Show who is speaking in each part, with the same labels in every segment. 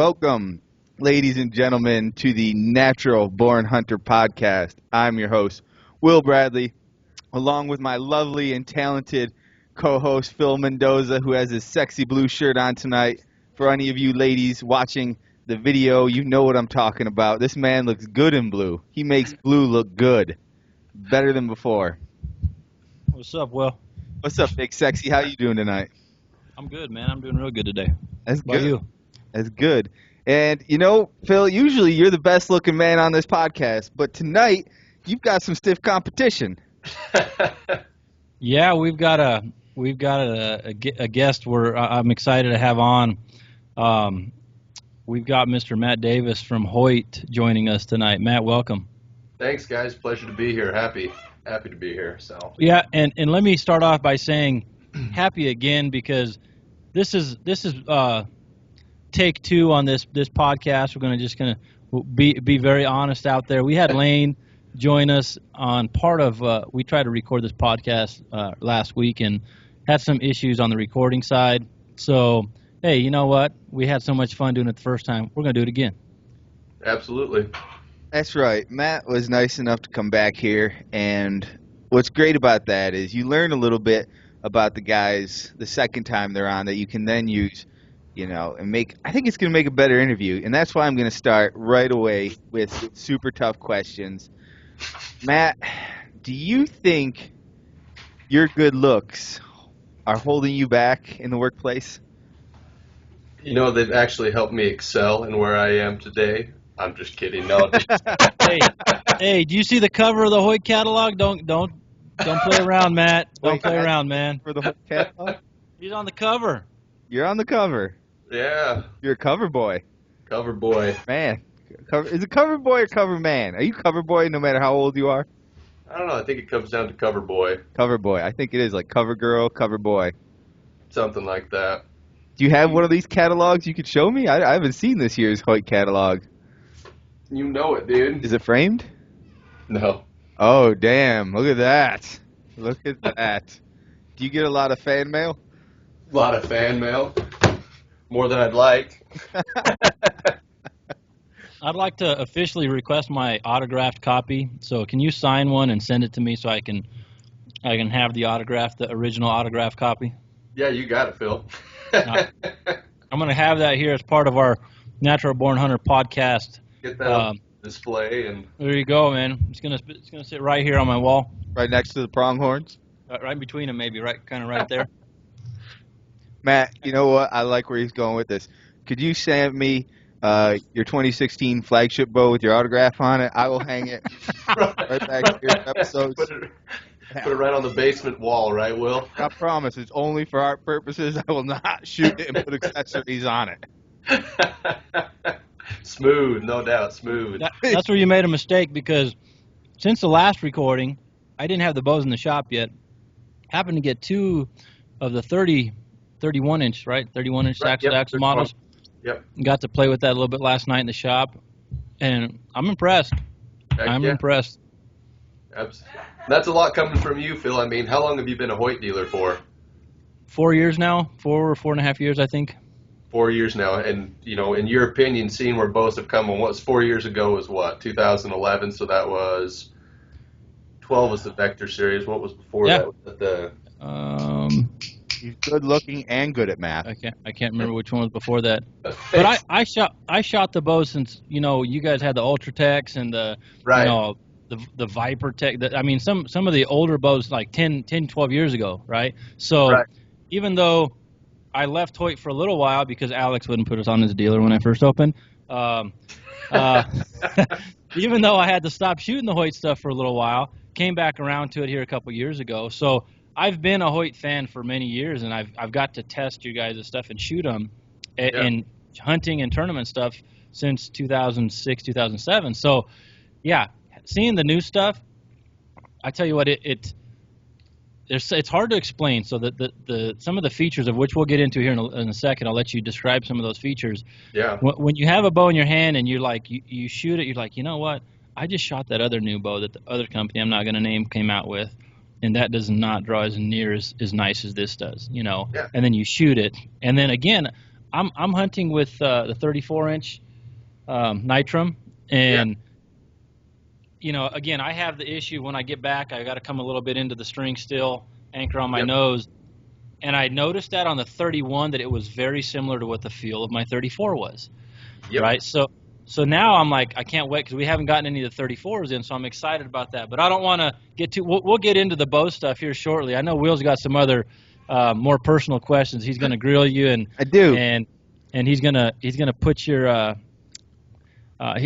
Speaker 1: Welcome, ladies and gentlemen, to the Natural Born Hunter podcast. I'm your host, Will Bradley, along with my lovely and talented co-host, Phil Mendoza, who has his sexy blue shirt on tonight. For any of you ladies watching the video, you know what I'm talking about. This man looks good in blue. He makes blue look good. Better than before.
Speaker 2: What's up, Will?
Speaker 1: What's up, Big Sexy? How you doing tonight?
Speaker 2: I'm good, man. I'm doing real good today.
Speaker 1: That's
Speaker 2: How about
Speaker 1: good.
Speaker 2: you?
Speaker 1: That's good. And, you know, Phil, usually you're the best looking man on this podcast, but tonight you've got some stiff competition.
Speaker 2: Yeah, we've got a guest I'm excited to have on. We've got Mr. Matt Davis from Hoyt joining us tonight. Matt, welcome.
Speaker 3: Thanks, guys. Pleasure to be here. Happy to be here. So
Speaker 2: yeah, and let me start off by saying happy again, because this is take two on this podcast. We're gonna be very honest out there. We had Lane join us on part of we tried to record this podcast last week and had some issues on the recording side. So hey, you know what? We had so much fun doing it the first time. We're gonna do it again.
Speaker 3: Absolutely.
Speaker 1: That's right. Matt was nice enough to come back here, and what's great about that is you learn a little bit about the guys the second time they're on that you can then use, you know, and I think it's going to make a better interview, and that's why I'm going to start right away with super tough questions. Matt, do you think your good looks are holding you back in the workplace?
Speaker 3: You know, they've actually helped me excel in where I am today. I'm just kidding. No.
Speaker 2: Hey, do you see the cover of the Hoyt catalog? Don't play around, Matt. Don't play around, man.
Speaker 1: For the Hoyt catalog?
Speaker 2: He's on the cover.
Speaker 1: You're on the cover.
Speaker 3: Yeah.
Speaker 1: You're a cover boy.
Speaker 3: Cover boy.
Speaker 1: Man. Is it cover boy or cover man? Are you cover boy no matter how old you are?
Speaker 3: I don't know. I think it comes down to cover boy.
Speaker 1: Cover boy. I think it is like cover girl, cover boy.
Speaker 3: Something like that.
Speaker 1: Do you have one of these catalogs you could show me? I haven't seen this year's Hoyt catalog.
Speaker 3: You know it, dude.
Speaker 1: Is it framed?
Speaker 3: No.
Speaker 1: Oh, damn. Look at that. Look at that. Do you get a lot of fan mail?
Speaker 3: A lot of fan mail. More than I'd like.
Speaker 2: I'd like to officially request my autographed copy. So can you sign one and send it to me so I can have the original autographed copy?
Speaker 3: Yeah, you got it, Phil.
Speaker 2: I'm going to have that here as part of our Natural Born Hunter podcast.
Speaker 3: Get that on display, and
Speaker 2: there you go, man. It's gonna sit right here on my wall,
Speaker 1: right next to the pronghorns.
Speaker 2: Right between them, maybe right there.
Speaker 1: Matt, you know what? I like where he's going with this. Could you send me your 2016 flagship bow with your autograph on it? I will hang it right back here in episodes.
Speaker 3: Put it right on the basement wall, right, Will?
Speaker 1: I promise, it's only for art purposes. I will not shoot it and put accessories on it.
Speaker 3: Smooth, no doubt, smooth.
Speaker 2: That's where you made a mistake, because since the last recording, I didn't have the bows in the shop yet. Happened to get two of the 31-inch, right? 31-inch axle models.
Speaker 3: Yep.
Speaker 2: Got to play with that a little bit last night in the shop, and I'm impressed. Impressed.
Speaker 3: Absolutely. That's a lot coming from you, Phil. I mean, how long have you been a Hoyt dealer for?
Speaker 2: 4 years now. 4.5 years, I think.
Speaker 3: 4 years now, and you know, in your opinion, seeing where bows have come, and what was 4 years ago was what, 2011, so that was 12 was the Vector series. What was before that? Was the
Speaker 1: He's good looking and good at math.
Speaker 2: I can't remember which one was before that. But I shot the bows since, you know, you guys had the Ultratechs and the
Speaker 3: right.
Speaker 2: You know, the Viper Tech. I mean, some of the older bows like 10, 12 years ago, right? So
Speaker 3: right.
Speaker 2: Even though I left Hoyt for a little while because Alex wouldn't put us on as a dealer when I first opened. Even though I had to stop shooting the Hoyt stuff for a little while, came back around to it here a couple years ago. So I've been a Hoyt fan for many years, and I've got to test you guys' stuff and shoot them in hunting and tournament stuff since 2006, 2007. So, yeah, seeing the new stuff, I tell you what, it's hard to explain. So the some of the features of which we'll get into here in a second, I'll let you describe some of those features.
Speaker 3: Yeah.
Speaker 2: When you have a bow in your hand and you're like you shoot it, you're like, you know what? I just shot that other new bow that the other company I'm not going to name came out with, and that does not draw as near as nice as this does, you know.
Speaker 3: Yeah.
Speaker 2: And then you shoot it, and then again, I'm hunting with the 34-inch Nitrum, and again, I have the issue when I get back. I got to come a little bit into the string still, anchor on my nose, and I noticed that on the 31 that it was very similar to what the feel of my 34 was. Right, so now I'm like, I can't wait because we haven't gotten any of the 34s in, so I'm excited about that. But I don't want to get too. We'll get into the bow stuff here shortly. I know Will's got some other more personal questions. He's going to grill you, and
Speaker 1: I do,
Speaker 2: and he's gonna put your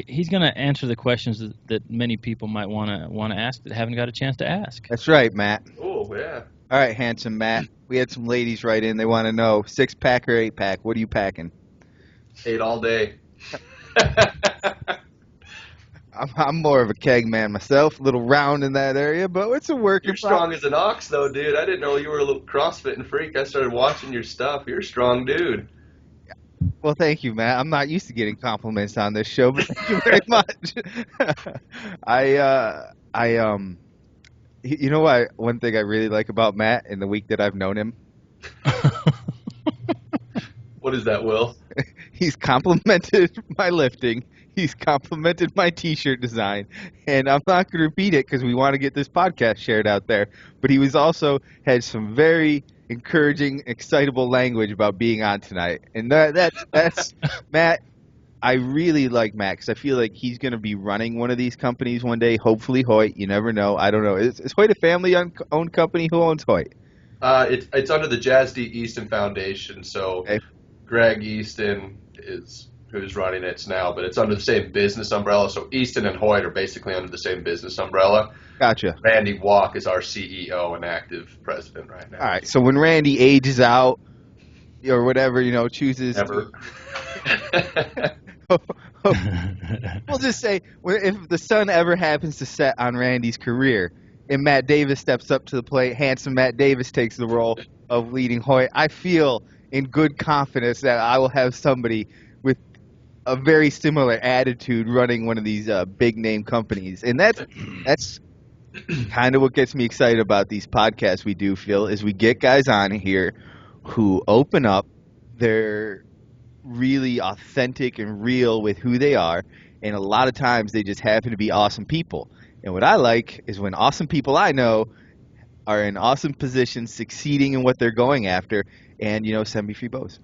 Speaker 2: he's gonna answer the questions that many people might want to ask that haven't got a chance to ask.
Speaker 1: That's right, Matt.
Speaker 3: Oh yeah.
Speaker 1: All right, handsome Matt. We had some ladies write in. They want to know 6-pack or 8-pack. What are you packing?
Speaker 3: 8 all day.
Speaker 1: I'm more of a keg man myself, a little round in that area, but it's a work in
Speaker 3: You're strong as an ox, though, dude. I didn't know you were a little CrossFitting freak. I started watching your stuff. You're a strong dude.
Speaker 1: Well, thank you, Matt. I'm not used to getting compliments on this show, but thank you very much. You know what? One thing I really like about Matt in the week that I've known him,
Speaker 3: What is that, Will?
Speaker 1: he's complimented my lifting. He's complimented my T-shirt design, and I'm not going to repeat it because we want to get this podcast shared out there. But he was also had some very encouraging, excitable language about being on tonight, and that's Matt. I really like Matt because I feel like he's going to be running one of these companies one day. Hopefully, Hoyt. You never know. I don't know. Is Hoyt a family-owned company? Who owns Hoyt?
Speaker 3: It's under the Jazz D. Easton Foundation, so
Speaker 1: Okay.
Speaker 3: Greg Easton is who's running it now, but it's under the same business umbrella. So Easton and Hoyt are basically under the same business umbrella.
Speaker 1: Gotcha.
Speaker 3: Randy Walk is our CEO and active president right now.
Speaker 1: All right. So when Randy ages out or whatever, chooses
Speaker 3: Never.
Speaker 1: we'll just say if the sun ever happens to set on Randy's career and Matt Davis steps up to the plate, handsome Matt Davis takes the role of leading Hoyt, I feel in good confidence that I will have somebody with a very similar attitude running one of these big name companies. And that's kind of what gets me excited about these podcasts we do, Phil, is we get guys on here who open up. They're really authentic and real with who they are, and a lot of times they just happen to be awesome people. And what I like is when awesome people I know are in awesome positions, succeeding in what they're going after, and send me free bows.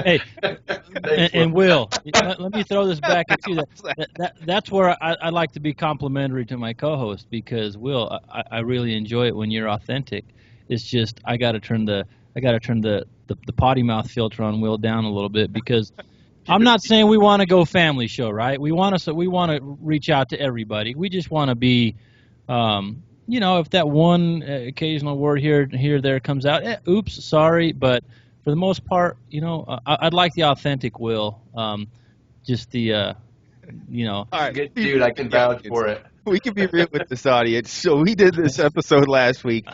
Speaker 2: Hey, and Will, let me throw this back at you. That's where I like to be complimentary to my co-host, because Will, I really enjoy it when you're authentic. It's just I got to turn the potty mouth filter on Will down a little bit, because I'm not saying we want to go family show, right? We want to reach out to everybody. We just want to be, if that one occasional word here there comes out, oops, sorry, but for the most part, I'd like the authentic Will, just the,
Speaker 1: All right,
Speaker 3: Good dude, I can vouch for it.
Speaker 1: We can be real with this audience. So we did this episode last week.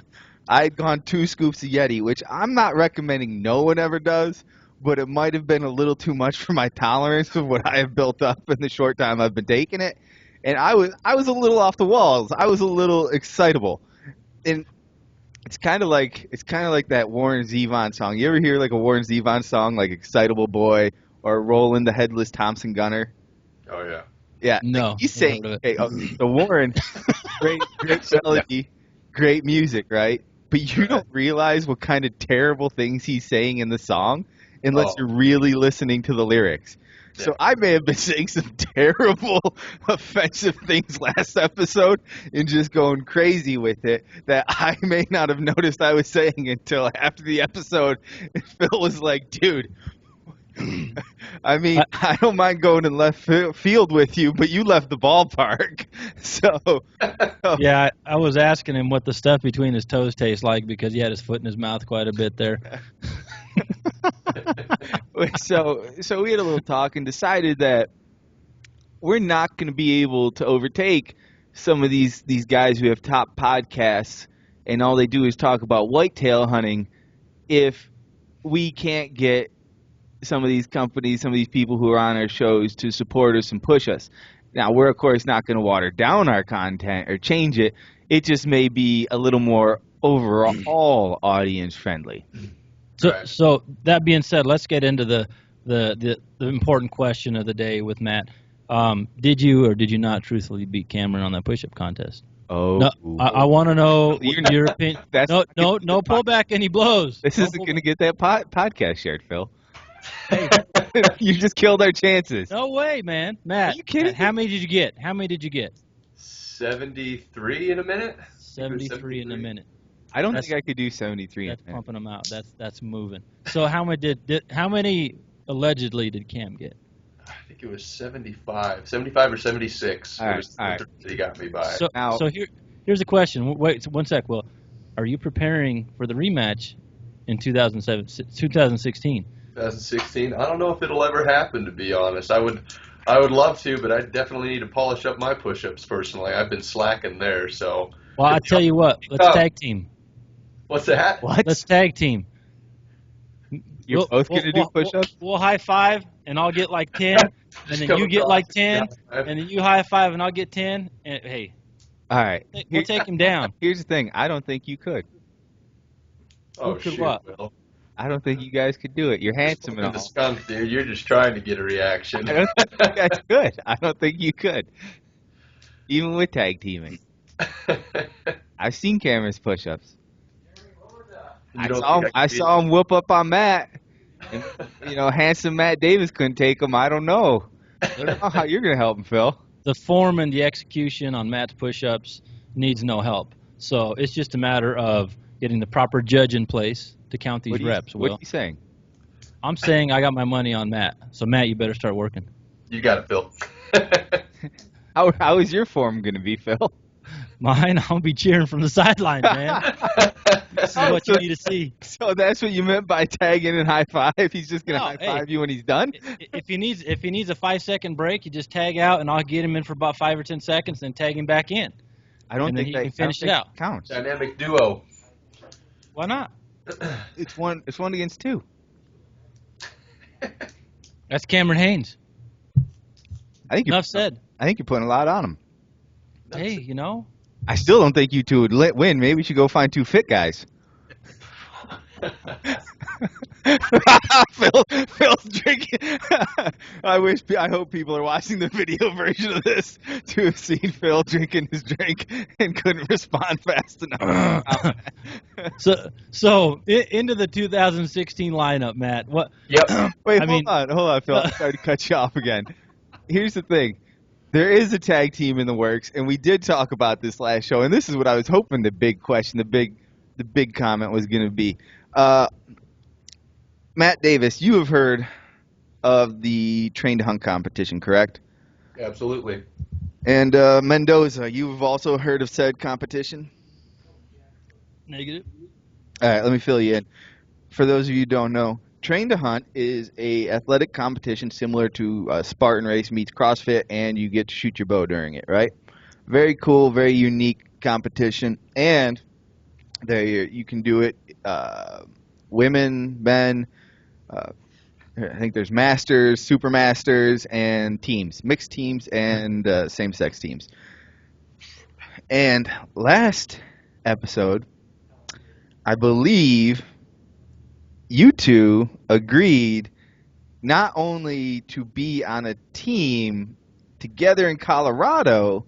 Speaker 1: I had gone 2 scoops of Yeti, which I'm not recommending no one ever does, but it might have been a little too much for my tolerance of what I have built up in the short time I've been taking it. And I was a little off the walls. I was a little excitable. And it's kind of like that Warren Zevon song. You ever hear like a Warren Zevon song, like Excitable Boy or Roland the Headless Thompson Gunner?
Speaker 3: Oh, yeah.
Speaker 1: Yeah.
Speaker 2: No.
Speaker 1: Like he's saying, so Warren, great melody, great music, right? But you don't realize what kind of terrible things he's saying in the song unless you're really listening to the lyrics. Yeah. So I may have been saying some terrible, offensive things last episode and just going crazy with it that I may not have noticed I was saying until after the episode. And Phil was like, dude, I mean, I don't mind going in left field with you, but you left the ballpark. So
Speaker 2: yeah, I was asking him what the stuff between his toes tastes like, because he had his foot in his mouth quite a bit there.
Speaker 1: So we had a little talk and decided that we're not going to be able to overtake some of these guys who have top podcasts and all they do is talk about whitetail hunting if we can't get some of these companies, some of these people who are on our shows to support us and push us. Now, we're, of course, not going to water down our content or change it. It just may be a little more overall audience friendly.
Speaker 2: So,
Speaker 3: Right.
Speaker 2: so that being said, let's get into the important question of the day with Matt. Did you or did you not truthfully beat Cameron on that push-up contest?
Speaker 1: Oh,
Speaker 2: No, I want to know
Speaker 1: You're
Speaker 2: what your opinion.
Speaker 1: that's
Speaker 2: No,
Speaker 1: not gonna
Speaker 2: no,
Speaker 1: get
Speaker 2: no
Speaker 1: the pod-
Speaker 2: pullback any blows.
Speaker 1: This
Speaker 2: No
Speaker 1: isn't going to
Speaker 2: pullback.
Speaker 1: get that podcast shared, Phil.
Speaker 2: Hey,
Speaker 1: You just killed our chances.
Speaker 2: no way, man. Matt,
Speaker 1: Are you kidding
Speaker 2: Matt, how many did you get? How many did you get?
Speaker 3: 73 in a minute.
Speaker 2: 73 in a minute.
Speaker 1: I don't
Speaker 2: That's-
Speaker 1: think I could do 73.
Speaker 2: That's pumping them out. That's moving. So how many how many allegedly did Cam get?
Speaker 3: I think it was 75 or 76.
Speaker 1: All
Speaker 3: It
Speaker 1: right,
Speaker 3: was
Speaker 1: all right.
Speaker 3: that he got me by.
Speaker 2: So
Speaker 1: Now-
Speaker 2: here's a question. Wait one sec, Will. Are you preparing for the rematch in 2016?
Speaker 3: 2016. I don't know if it'll ever happen, to be honest. I would love to, but I definitely need to polish up my push-ups personally. I've been slacking there, so.
Speaker 2: Well, I tell you what. Let's tag team.
Speaker 3: What's that?
Speaker 1: What?
Speaker 2: Let's tag team.
Speaker 1: You're both going to do push-ups?
Speaker 2: We'll high five, and I'll get like 10, and then you get like 10, and then you high five, and I'll get 10. And hey,
Speaker 1: All right.
Speaker 2: we'll take him down.
Speaker 1: Here's the thing. I don't think you could.
Speaker 3: Oh,
Speaker 2: Who could
Speaker 3: shoot,
Speaker 2: what?
Speaker 3: Will.
Speaker 1: I don't think you guys could do it. You're handsome and
Speaker 3: The
Speaker 1: all.
Speaker 3: skunk, dude. You're just trying to get a reaction.
Speaker 1: I don't think you guys could. I don't think you could. Even with tag teaming. I've seen Cameron's push-ups. I saw him whoop up on Matt. And, handsome Matt Davis couldn't take him. I don't know. I don't know how you're going to help him, Phil.
Speaker 2: The form and the execution on Matt's push-ups needs no help. So it's just a matter of getting the proper judge in place to count these reps.
Speaker 1: What are
Speaker 2: Will,
Speaker 1: you saying?
Speaker 2: I'm saying I got my money on Matt. So Matt, you better start working.
Speaker 3: You got it, Phil.
Speaker 1: How is your form going to be, Phil?
Speaker 2: Mine, I'll be cheering from the sidelines, man. This is what you need to see.
Speaker 1: So that's what you meant by tagging and high five? He's just going to high five you when he's done?
Speaker 2: If he needs a 5-second break, you just tag out, and I'll get him in for about 5 or 10 seconds, then tag him back in.
Speaker 1: I don't
Speaker 2: And
Speaker 1: think
Speaker 2: then he can finish it out.
Speaker 1: Counts.
Speaker 3: Dynamic duo.
Speaker 2: Why not?
Speaker 1: It's one against two.
Speaker 2: That's Cameron Haynes.
Speaker 1: I think
Speaker 2: Enough said.
Speaker 1: I think you're putting a lot on him.
Speaker 2: Hey,
Speaker 1: I still don't think you two would win. Maybe we should go find two fit guys. Phil's drinking. I hope people are watching the video version of this to have seen Phil drinking his drink and couldn't respond fast enough.
Speaker 2: So into the 2016 lineup, Matt. What?
Speaker 3: Yep.
Speaker 1: Wait, hold on, Phil. I'm sorry to cut you off again. Here's the thing. There is a tag team in the works, and we did talk about this last show, and this is what I was hoping the big question, the big comment was going to be. Matt Davis, you have heard of the Train to Hunt competition, correct?
Speaker 3: Absolutely.
Speaker 1: And Mendoza, you've also heard of said competition?
Speaker 2: Negative.
Speaker 1: All right, let me fill you in. For those of you who don't know, Train to Hunt is a athletic competition similar to a Spartan race meets CrossFit, and you get to shoot your bow during it, right? Very cool, very unique competition, and there you can do it. Women, men. I think there's masters, super masters, and teams, mixed teams, and same-sex teams. And last episode, I believe you two agreed not only to be on a team together in Colorado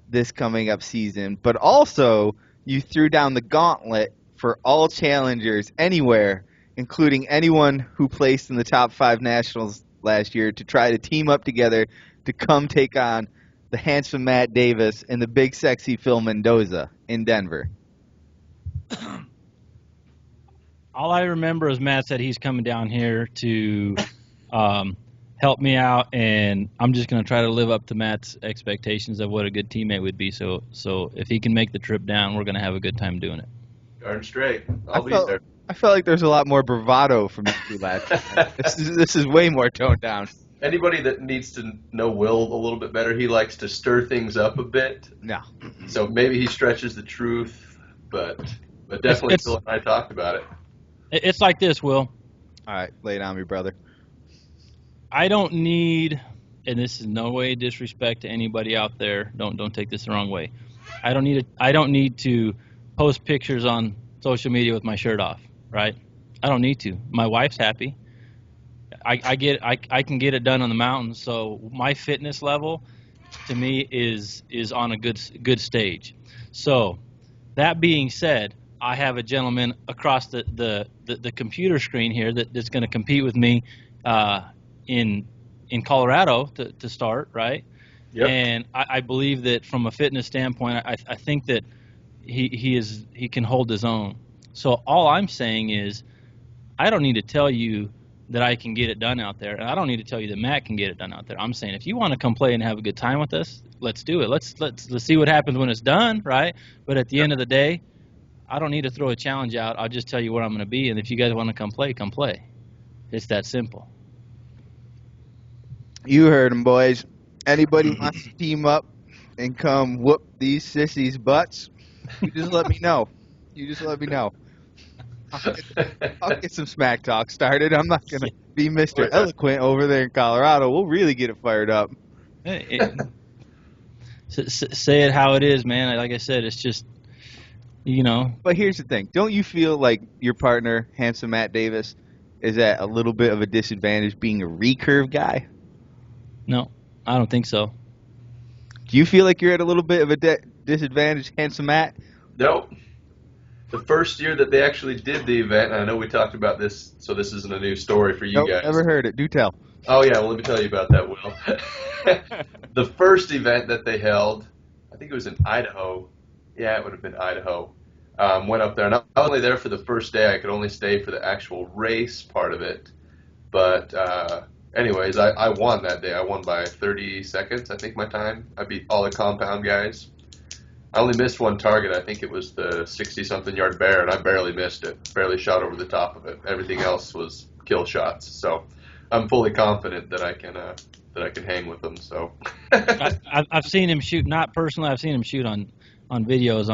Speaker 1: this coming up season, but also you threw down the gauntlet for all challengers anywhere, including anyone who placed in the top 5 nationals last year, to try to team up together to come take on the handsome Matt Davis and the big sexy Phil Mendoza in Denver.
Speaker 2: All I remember is Matt said he's coming down here to help me out, and I'm just going to try to live up to Matt's expectations of what a good teammate would be. So if he can make the trip down, we're going to have a good time doing it.
Speaker 3: Darn straight. I'll be there.
Speaker 1: I felt like there's a lot more bravado from you two last time. This is way more toned down.
Speaker 3: Anybody that needs to know Will a little bit better, he likes to stir things up a bit.
Speaker 1: No.
Speaker 3: So maybe he stretches the truth, but definitely Phil and I talked about it.
Speaker 2: It's like this, Will.
Speaker 1: All right, lay it on me, brother.
Speaker 2: I don't need, and this is no way disrespect to anybody out there. Don't take this the wrong way. I don't need to post pictures on social media with my shirt off, right? I don't need to. My wife's happy. I can get it done on the mountain. So my fitness level, to me, is on a good stage. So that being said, I have a gentleman across the computer screen here that's going to compete with me in Colorado to start, right?
Speaker 3: Yep.
Speaker 2: And I believe that from a fitness standpoint, I think that he can hold his own. So all I'm saying is I don't need to tell you that I can get it done out there, and I don't need to tell you that Matt can get it done out there. I'm saying if you want to come play and have a good time with us, let's do it. Let's see what happens when it's done, right? But at the end of the day, I don't need to throw a challenge out. I'll just tell you where I'm going to be, and if you guys want to come play, come play. It's that simple.
Speaker 1: You heard him, boys. Anybody wants to team up and come whoop these sissies' butts, you just let me know. You just let me know. I'll get some smack talk started. I'm not going to be Mr. Eloquent over there in Colorado. We'll really get it fired up.
Speaker 2: Say it how it is, man. Like I said, it's just, you know.
Speaker 1: But here's the thing. Don't you feel like your partner, handsome Matt Davis, is at a little bit of a disadvantage being a recurve guy?
Speaker 2: No, I don't think so.
Speaker 1: Do you feel like you're at a little bit of a disadvantage, handsome Matt?
Speaker 3: Nope. The first year that they actually did the event, and I know we talked about this, so this isn't a new story for you guys.
Speaker 1: Never heard it. Do tell.
Speaker 3: Oh, yeah, well, let me tell you about that, Will. The first event that they held, I think it was in Idaho. Yeah, it would have been Idaho. Went up there, and I was only there for the first day. I could only stay for the actual race part of it. But anyways, I won that day. I won by 30 seconds, I think, my time. I beat all the compound guys. I only missed one target. I think it was the 60-something yard bear, and I barely missed it. Barely shot over the top of it. Everything else was kill shots. So I'm fully confident that I can hang with them. So
Speaker 2: I've seen him shoot. Not personally, I've seen him shoot on videos.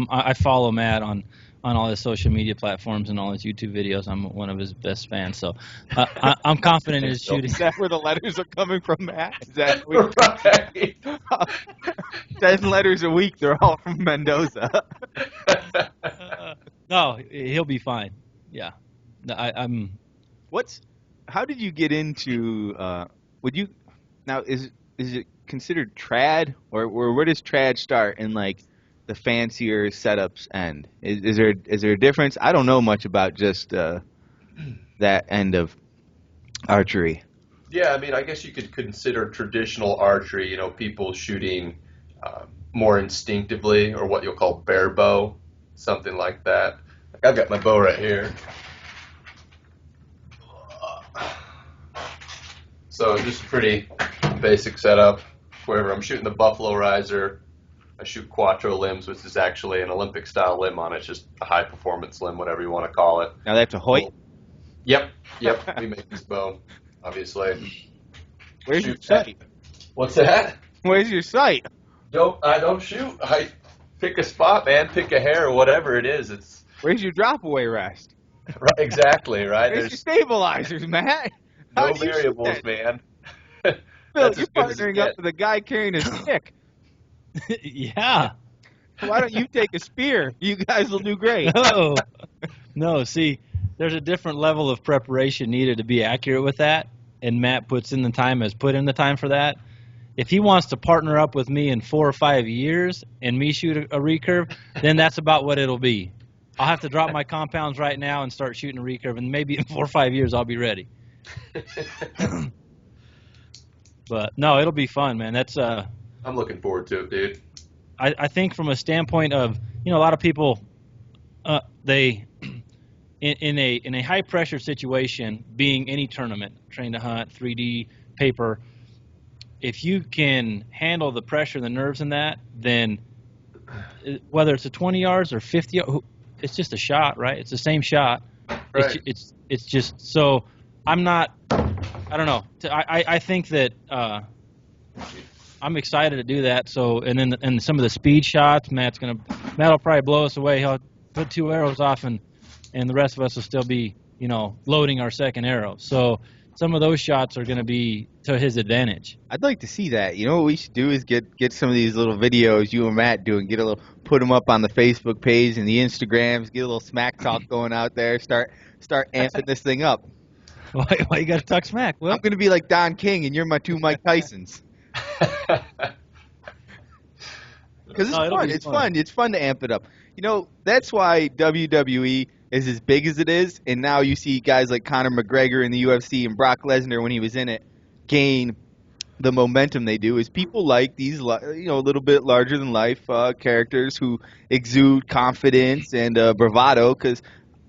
Speaker 2: I follow Matt on all his social media platforms and all his YouTube videos. I'm one of his best fans, so I'm confident in his shooting.
Speaker 1: Is that where the letters are coming from, Matt? Is that
Speaker 3: right.
Speaker 1: 10 letters a week? They're all from Mendoza.
Speaker 2: No, he'll be fine. Yeah, I'm.
Speaker 1: How did you get into? Would you now is it considered trad or where does trad start in like the fancier setups end? Is there a difference? I don't know much about just that end of archery.
Speaker 3: Yeah, I mean, I guess you could consider traditional archery, people shooting more instinctively, or what you'll call bare bow, something like that. Like I've got my bow right here. So just a pretty basic setup. Wherever I'm shooting the buffalo riser, I shoot quattro limbs, which is actually an Olympic-style limb on it. It's just a high-performance limb, whatever you want to call it.
Speaker 1: Now that's a Hoyt?
Speaker 3: Yep. We make this bow, obviously.
Speaker 1: Where's your sight?
Speaker 3: What's that?
Speaker 1: Where's your sight?
Speaker 3: Nope, I don't shoot. I pick a spot, man. Pick a hair or whatever it is. It's
Speaker 1: Where's your drop-away rest?
Speaker 3: right, exactly, right?
Speaker 1: Where's your stabilizers, Matt?
Speaker 3: No variables, man.
Speaker 1: Phil, you're partnering up with a guy carrying a stick.
Speaker 2: Yeah.
Speaker 1: Why don't you take a spear? You guys will do great.
Speaker 2: No, see, there's a different level of preparation needed to be accurate with that, and Matt has put in the time for that. If he wants to partner up with me in 4 or 5 years and me shoot a recurve, then that's about what it'll be. I'll have to drop my compounds right now and start shooting a recurve, and maybe in 4 or 5 years I'll be ready. But no, it'll be fun, man. That's
Speaker 3: I'm looking forward to it, dude.
Speaker 2: I think from a standpoint of, a lot of people, they in a high pressure situation, being any tournament, train to hunt, 3D, paper, if you can handle the pressure and the nerves in that, then whether it's a 20 yards or 50, it's just a shot, right? It's the same shot.
Speaker 3: Right.
Speaker 2: It's just so I'm not. I don't know. I think that I'm excited to do that. So and some of the speed shots, Matt'll probably blow us away. He'll put 2 arrows off, and the rest of us will still be loading our second arrow. So some of those shots are going to be to his advantage.
Speaker 1: I'd like to see that. You know what we should do is get some of these little videos you and Matt do and put them up on the Facebook page and the Instagrams. Get a little smack talk going out there. Start amping this thing up.
Speaker 2: Why you got to talk smack? Well,
Speaker 1: I'm gonna be like Don King, and you're my two Mike Tysons. Because it's fun. It's fun. It's fun to amp it up. You know, that's why WWE is as big as it is, and now you see guys like Conor McGregor in the UFC and Brock Lesnar when he was in it gain the momentum they do. Is people like these, a little bit larger than life characters who exude confidence and bravado, because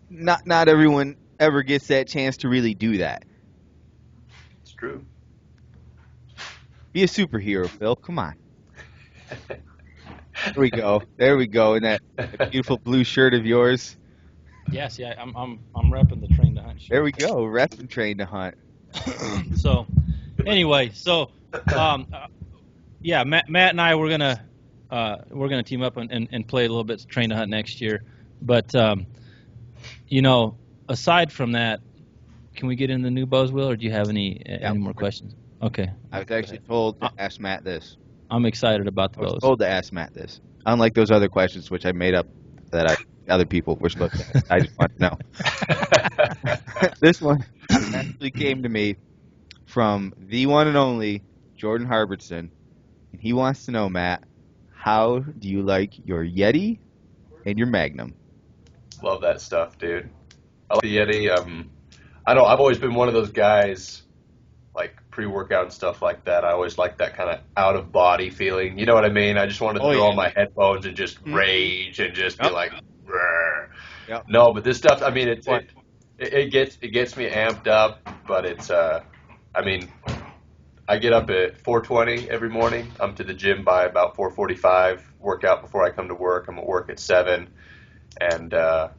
Speaker 1: not everyone ever gets that chance to really do that.
Speaker 3: It's true.
Speaker 1: Be a superhero, Phil. Come on. There we go. There we go. In that beautiful blue shirt of yours.
Speaker 2: Yes, yeah, I'm repping the Train to Hunt shirt.
Speaker 1: There we go. Repping Train to Hunt.
Speaker 2: So, anyway, yeah, Matt and I we're gonna team up and play a little bit Train to Hunt next year. But aside from that, can we get in the new Buzz Wheel, or do you have any more questions? Okay.
Speaker 1: I was actually told to ask Matt this.
Speaker 2: I'm excited about the
Speaker 1: I was
Speaker 2: bows.
Speaker 1: told to ask Matt this. Unlike those other questions which I made up that other people were supposed to ask. I just want to know. This one actually came to me from the one and only Jordan Harbison. And he wants to know, Matt, how do you like your Yeti and your Magnum?
Speaker 3: Love that stuff, dude. I like the Yeti. I know I've always been one of those guys, like pre-workout and stuff like that. I always like that kind of out-of-body feeling. You know what I mean? I just want to throw on my headphones and just rage and just be like,
Speaker 1: Yep.
Speaker 3: No, but this stuff, I mean, it gets me amped up, but it's, I mean, I get up at 4:20 every morning. I'm to the gym by about 4:45, work out before I come to work. I'm at work at 7, and I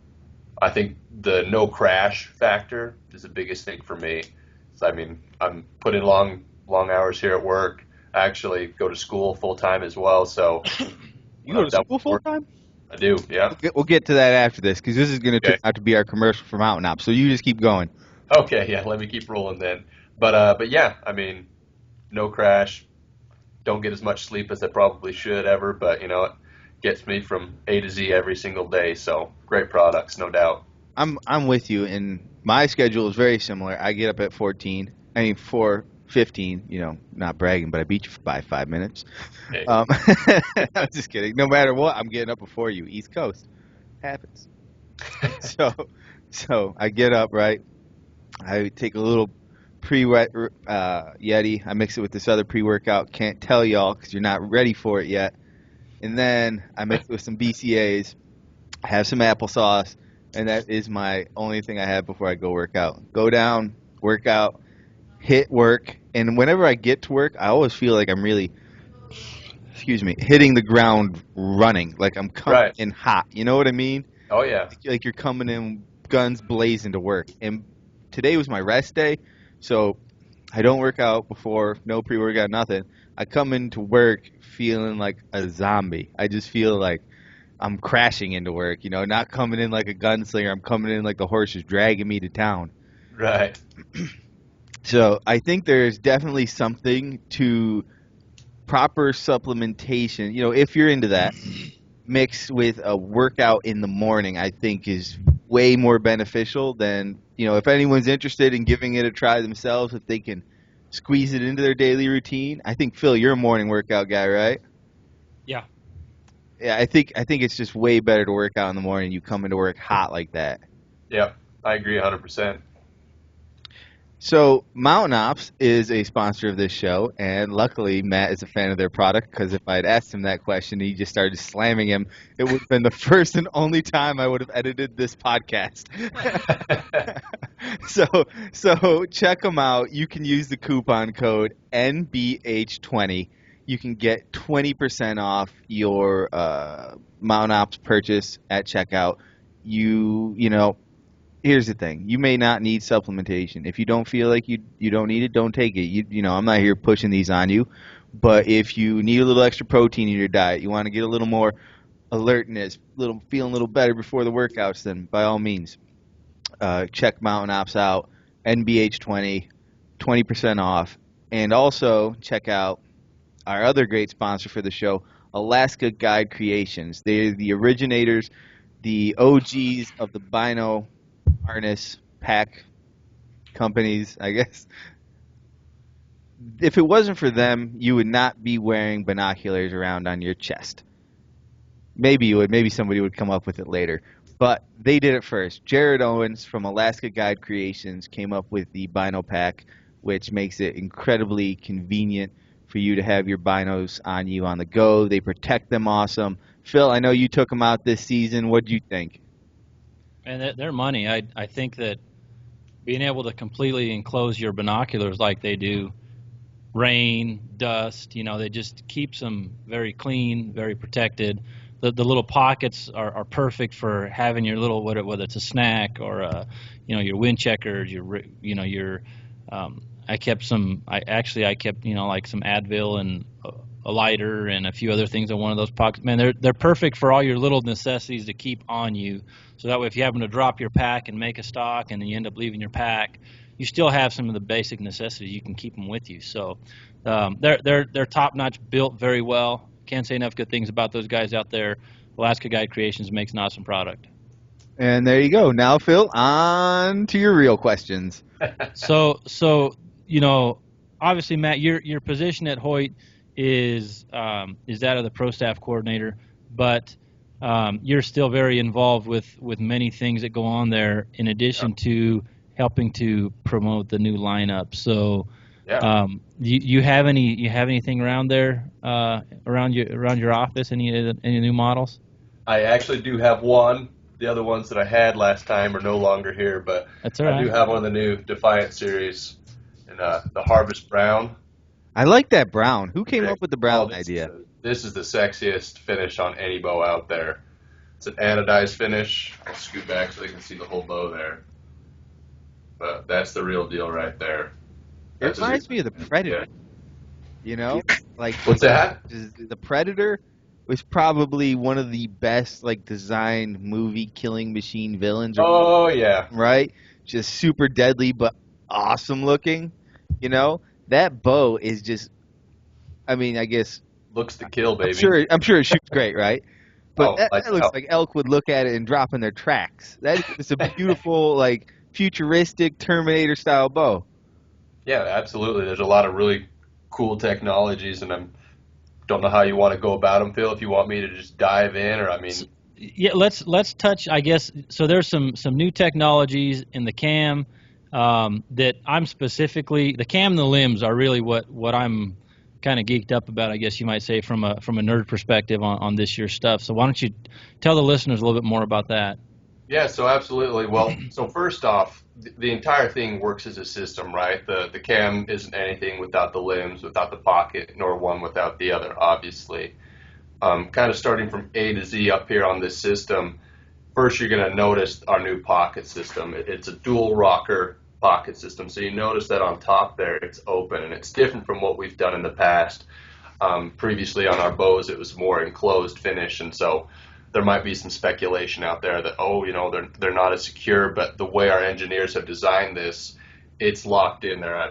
Speaker 3: think the no crash factor is the biggest thing for me. So, I mean, I'm putting long hours here at work. I actually go to school full time as well. So
Speaker 1: you go to school full time?
Speaker 3: I do, yeah.
Speaker 1: We'll get to that after this, because this is going to turn out to be our commercial for Mountain Op. So you just keep going.
Speaker 3: Okay, yeah. Let me keep rolling then. But yeah, I mean, no crash. Don't get as much sleep as I probably should ever, but it gets me from A to Z every single day. So great products, no doubt.
Speaker 1: I'm with you, and my schedule is very similar. I get up at 4:15. Not bragging, but I beat you by 5 minutes.
Speaker 3: Hey.
Speaker 1: I'm just kidding. No matter what, I'm getting up before you. East Coast happens. So I get up, right. I take a little pre-wet Yeti. I mix it with this other pre-workout. Can't tell y'all because you're not ready for it yet. And then I mix it with some BCAAs. I have some applesauce. And that is my only thing I have before I go work out. Go down, work out, hit work. And whenever I get to work, I always feel like I'm really, hitting the ground running. Like I'm coming in hot. You know what I mean?
Speaker 3: Oh, yeah.
Speaker 1: Like you're coming in guns blazing to work. And today was my rest day, so I don't work out before, no pre-workout, nothing. I come into work feeling like a zombie. I just feel like I'm crashing into work, not coming in like a gunslinger. I'm coming in like the horse is dragging me to town.
Speaker 3: Right.
Speaker 1: So I think there's definitely something to proper supplementation. If you're into that, mixed with a workout in the morning, I think is way more beneficial than, if anyone's interested in giving it a try themselves, if they can squeeze it into their daily routine. I think, Phil, you're a morning workout guy, right?
Speaker 2: Yeah.
Speaker 1: Yeah, I think it's just way better to work out in the morning. You come into work hot like that.
Speaker 3: Yeah, I agree 100%.
Speaker 1: So Mountain Ops is a sponsor of this show, and luckily Matt is a fan of their product, because if I had asked him that question and he just started slamming him, it would have been the first and only time I would have edited this podcast. So check them out. You can use the coupon code NBH20. You can get 20% off your Mountain Ops purchase at checkout. Here's the thing. You may not need supplementation. If you don't feel like you don't need it, don't take it. I'm not here pushing these on you. But if you need a little extra protein in your diet, you want to get a little more alertness, feeling a little better before the workouts, then by all means, check Mountain Ops out. NBH20. 20% off. And also check out our other great sponsor for the show, Alaska Guide Creations. They're the originators, the OGs of the bino harness pack companies, I guess. If it wasn't for them, you would not be wearing binoculars around on your chest. Maybe you would. Maybe somebody would come up with it later. But they did it first. Jared Owens from Alaska Guide Creations came up with the Bino Pack, which makes it incredibly convenient for you to have your binos on you on the go. They protect them awesome. Phil, I know you took them out this season. What do you think?
Speaker 2: And they're money. I think that being able to completely enclose your binoculars like they do, rain, dust, they just keeps them very clean, very protected. The little pockets are perfect for having your little, whether it's a snack or your wind checkers, your I kept like some Advil and a lighter and a few other things in one of those pockets. Man, they're perfect for all your little necessities to keep on you. So that way, if you happen to drop your pack and make a stock and then you end up leaving your pack, you still have some of the basic necessities. You can keep them with you. So they're top notch, built very well. Can't say enough good things about those guys out there. Alaska Guide Creations makes an awesome product.
Speaker 1: And there you go. Now, Phil, on to your real questions.
Speaker 2: So obviously, Matt, your position at Hoyt is that of the pro staff coordinator, but you're still very involved with many things that go on there in addition to helping to promote the new lineup. So you have anything around there around your office, any new models?
Speaker 3: I actually do have one. The other ones that I had last time are no longer here, but
Speaker 2: That's all right.
Speaker 3: I do have one of the new Defiant series in the Harvest Brown.
Speaker 1: I like that brown. Who came up with the brown idea?
Speaker 3: This is the sexiest finish on any bow out there. It's an anodized finish. I'll scoot back so they can see the whole bow there. But that's the real deal right there.
Speaker 1: It reminds me of the Predator. Like
Speaker 3: what's that?
Speaker 1: The Predator was probably one of the best designed movie killing machine villains.
Speaker 3: Oh yeah.
Speaker 1: Right? Just super deadly but awesome looking. That bow is just, I guess
Speaker 3: looks to kill, baby.
Speaker 1: I'm sure it shoots great, right? But that looks
Speaker 3: elk.
Speaker 1: like elk would look at it and drop in their tracks. It's a beautiful, futuristic Terminator style bow.
Speaker 3: Yeah, absolutely. There's a lot of really cool technologies, and I don't know how you want to go about them, Phil. If you want me to just dive in, or
Speaker 2: yeah, let's touch. I guess so. There's some new technologies in the cam that I'm specifically. The cam and the limbs are really what I'm kind of geeked up about, I guess you might say, from a nerd perspective on this year's stuff. So why don't you tell the listeners a little bit more about that?
Speaker 3: Yeah, so absolutely. Well, so first off, the entire thing works as a system, right? The cam isn't anything without the limbs, without the pocket, nor one without the other, obviously. Kind of starting from A to Z up here on this system, first you're going to notice our new pocket system. It's a dual rocker pocket system. So you notice that on top there, it's open, and it's different from what we've done in the past. Previously on our bows, it was more enclosed finish, and so there might be some speculation out there that, they're not as secure, but the way our engineers have designed this, it's locked in there. I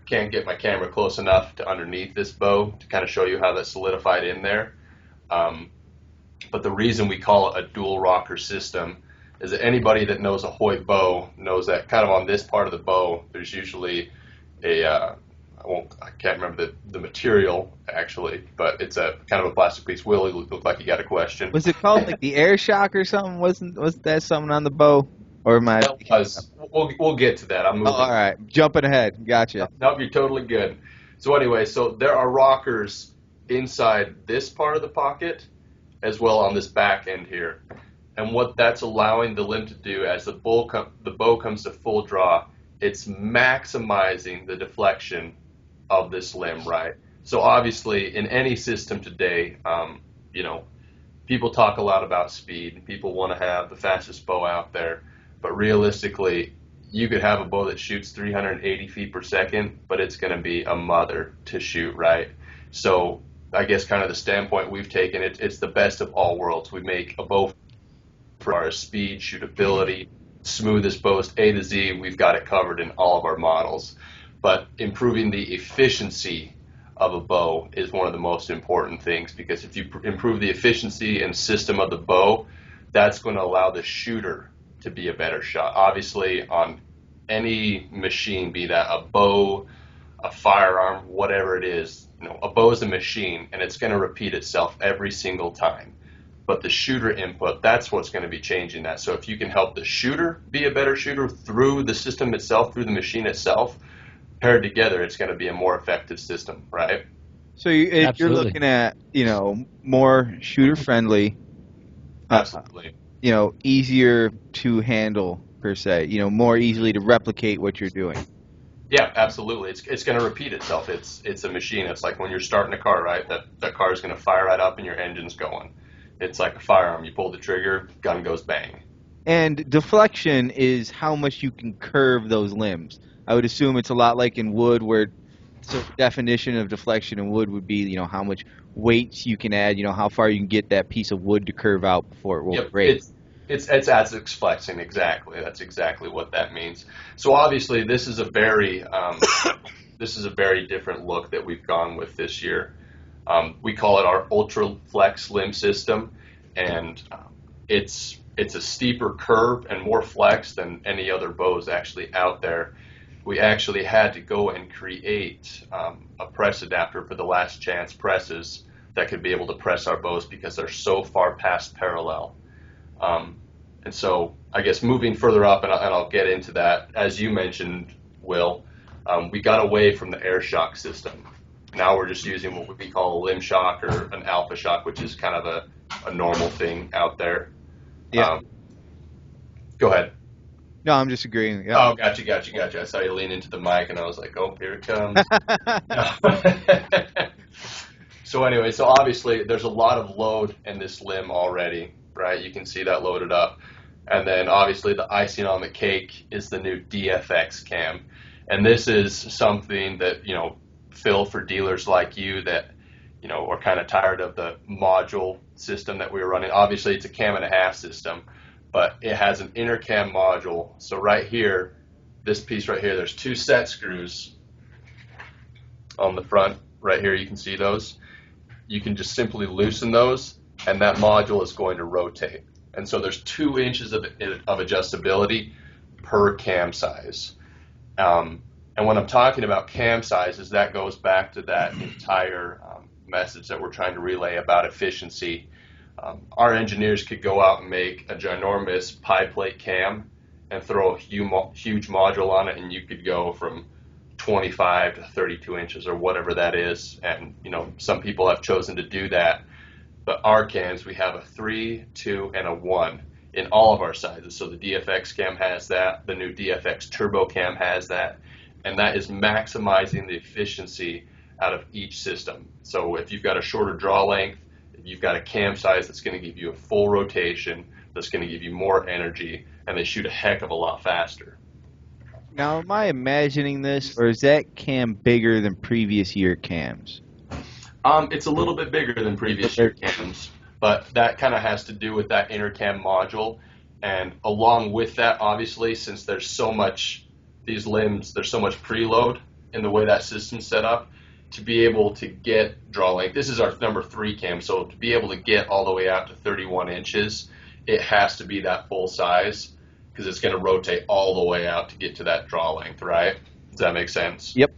Speaker 3: can't get my camera close enough to underneath this bow to kind of show you how that's solidified in there. But the reason we call it a dual rocker system is that anybody that knows a Hoyt bow knows that kind of on this part of the bow, there's usually I can't remember the material actually, but it's a kind of a plastic piece. Will, you look like you got a question.
Speaker 1: Was it called the air shock or something? Wasn't that something on the bow? Or am I?
Speaker 3: We'll get to that. I'm moving.
Speaker 1: Oh, all right, jumping ahead. Gotcha.
Speaker 3: Nope, you're totally good. So anyway, there are rockers inside this part of the pocket, as well on this back end here, and what that's allowing the limb to do as the bow comes to full draw, it's maximizing the deflection of this limb, right? So obviously, in any system today, people talk a lot about speed. People want to have the fastest bow out there, but realistically, you could have a bow that shoots 380 feet per second, but it's going to be a mother to shoot, right? So I guess kind of the standpoint we've taken, it's the best of all worlds. We make a bow for our speed, shootability, smoothest bows, A to Z. We've got it covered in all of our models. but improving the efficiency of a bow is one of the most important things, because if you improve the efficiency and system of the bow, that's going to allow the shooter to be a better shot. Obviously, on any machine, be that a bow, a firearm, whatever it is, a bow is a machine and it's going to repeat itself every single time. But the shooter input, that's what's going to be changing that. So if you can help the shooter be a better shooter through the system itself, through the machine itself, paired together, it's going to be a more effective system, right?
Speaker 1: So you're looking at, more shooter friendly,
Speaker 3: Absolutely.
Speaker 1: Easier to handle per se, more easily to replicate what you're doing.
Speaker 3: Yeah, absolutely. It's going to repeat itself. It's a machine. It's like when you're starting a car, right? That car is going to fire right up and your engine's going. It's like a firearm. You pull the trigger, gun goes bang. And
Speaker 1: deflection is how much you can curve those limbs. I would assume it's a lot like in wood, where the definition of deflection in wood would be, how much weight you can add, how far you can get that piece of wood to curve out before it will break.
Speaker 3: It's as flexing, exactly. That's exactly what that means. So obviously, this is a very different look that we've gone with this year. We call it our Ultra Flex limb system, and it's a steeper curve and more flex than any other bows actually out there. We actually had to go and create a press adapter for the last chance presses that could be able to press our bows, because they're so far past parallel. And so I guess moving further up, and I'll get into that, as you mentioned, Will, we got away from the air shock system. Now we're just using what we call a limb shock or an alpha shock, which is kind of a normal thing out there.
Speaker 1: Yeah.
Speaker 3: Go ahead.
Speaker 1: No, I'm just agreeing. Yeah.
Speaker 3: Oh, gotcha. I saw you lean into the mic, and I was like, oh, here it comes. So anyway, so obviously there's a lot of load in this limb already, right? You can see that loaded up. And then obviously the icing on the cake is the new DFX cam. And this is something that, Phil, for dealers like you that, are kind of tired of the module system that we were running. Obviously it's a cam and a half system, but it has an inner cam module. So right here, this piece right here, there's 2 set screws on the front. Right here, you can see those. You can just simply loosen those, and that module is going to rotate. And so there's 2 inches of adjustability per cam size. And when I'm talking about cam sizes, that goes back to that entire message that we're trying to relay about efficiency. Our engineers could go out and make a ginormous pie plate cam and throw a huge module on it, and you could go from 25 to 32 inches or whatever that is. And, some people have chosen to do that. But our cams, we have a 3, 2, and a 1 in all of our sizes. So the DFX cam has that. The new DFX Turbo cam has that. And that is maximizing the efficiency out of each system. So if you've got a shorter draw length, if you've got a cam size that's going to give you a full rotation, that's going to give you more energy, and they shoot a heck of a lot faster.
Speaker 1: Now, am I imagining this, or is that cam bigger than previous year cams?
Speaker 3: It's a little bit bigger than previous year cams, but that kind of has to do with that inner cam module. And along with that, obviously, since there's so much, these limbs, there's so much preload in the way that system's set up, to be able to get draw length. This is our number 3 cam, so to be able to get all the way out to 31 inches, it has to be that full size, because it's going to rotate all the way out to get to that draw length, right? Does that make sense?
Speaker 1: Yep.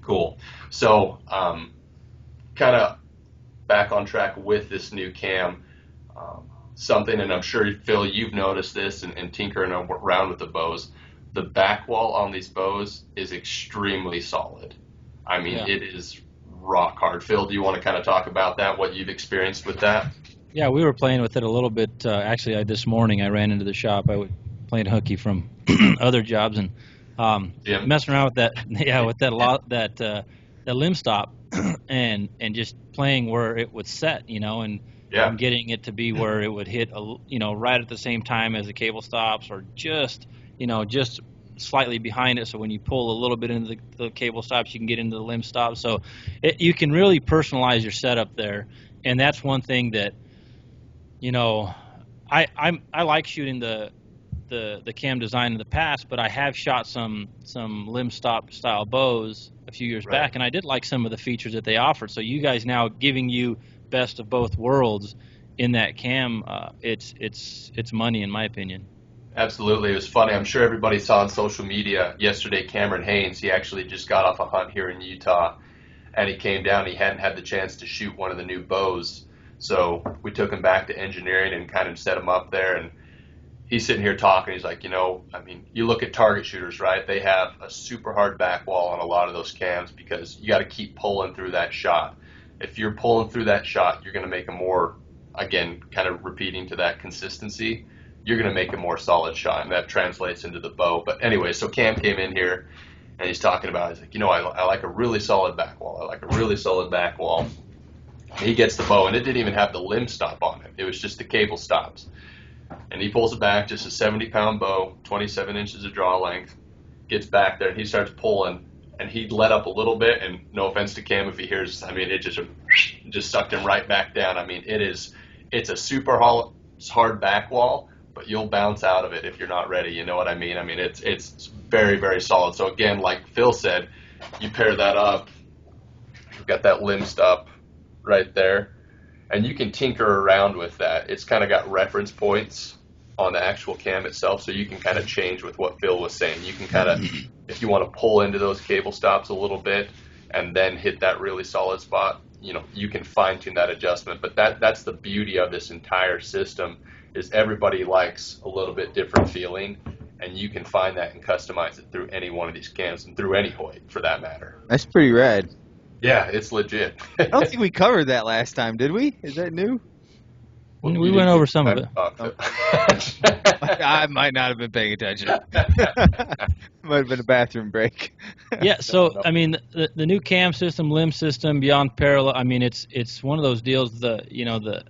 Speaker 3: Cool. So, kind of back on track with this new cam, something, and I'm sure, Phil, you've noticed this and tinkering around with the bows, the back wall on these bows is extremely solid. I mean, It is rock hard. Phil, do you want to kind of talk about that, what you've experienced with that?
Speaker 2: Yeah, we were playing with it a little bit. Actually, this morning I ran into the shop. I was playing hooky from other jobs and messing around with that. Yeah, with that limb stop and just playing where it would set, and getting it to be where it would hit, right at the same time as the cable stops, or just slightly behind it. So when you pull a little bit into the cable stops, you can get into the limb stop. So you can really personalize your setup there, and that's one thing that. I like shooting the the cam design in the past, but I have shot some limb stop style bows a few years
Speaker 3: Right.
Speaker 2: back, and I did like some of the features that they offered. So you guys now giving you best of both worlds in that cam, it's money in my opinion.
Speaker 3: Absolutely. It was funny. I'm sure everybody saw on social media yesterday, Cameron Haynes, he actually just got off a hunt here in Utah, and he came down. He hadn't had the chance to shoot one of the new bows. So we took him back to engineering and kind of set him up there. And he's sitting here talking. He's like, I mean, you look at target shooters, right? They have a super hard back wall on a lot of those cams because you got to keep pulling through that shot. If you're pulling through that shot, you're going to make a more, again, kind of repeating to that consistency, you're going to make a more solid shot, and that translates into the bow. But anyway, so Cam came in here, and he's talking about, he's like, I like a really solid back wall. I like a really solid back wall. And he gets the bow, and it didn't even have the limb stop on it. It was just the cable stops. And he pulls it back, just a 70-pound bow, 27 inches of draw length, gets back there, and he starts pulling, and he let up a little bit, and no offense to Cam if he hears, I mean, it just sucked him right back down. I mean, it's a super hard back wall, but you'll bounce out of it if you're not ready. You know what I mean? I mean, it's very, very solid. So again, like Phil said, you pair that up, you've got that limb stop right there, and you can tinker around with that. It's kind of got reference points on the actual cam itself, so you can kind of change with what Phil was saying. You can kind of, if you want to pull into those cable stops a little bit and then hit that really solid spot, you can fine tune that adjustment. But that's the beauty of this entire system, is everybody likes a little bit different feeling, and you can find that and customize it through any one of these cams and through any Hoyt for that matter.
Speaker 1: That's pretty rad.
Speaker 3: Yeah, it's legit.
Speaker 1: I don't think we covered that last time, did we? Is that new?
Speaker 2: We went over some of it.
Speaker 1: I might not have been paying attention. Might have been a bathroom break.
Speaker 2: Yeah, so I mean, the new cam system, limb system, beyond parallel. I mean, it's one of those deals.
Speaker 1: Beyond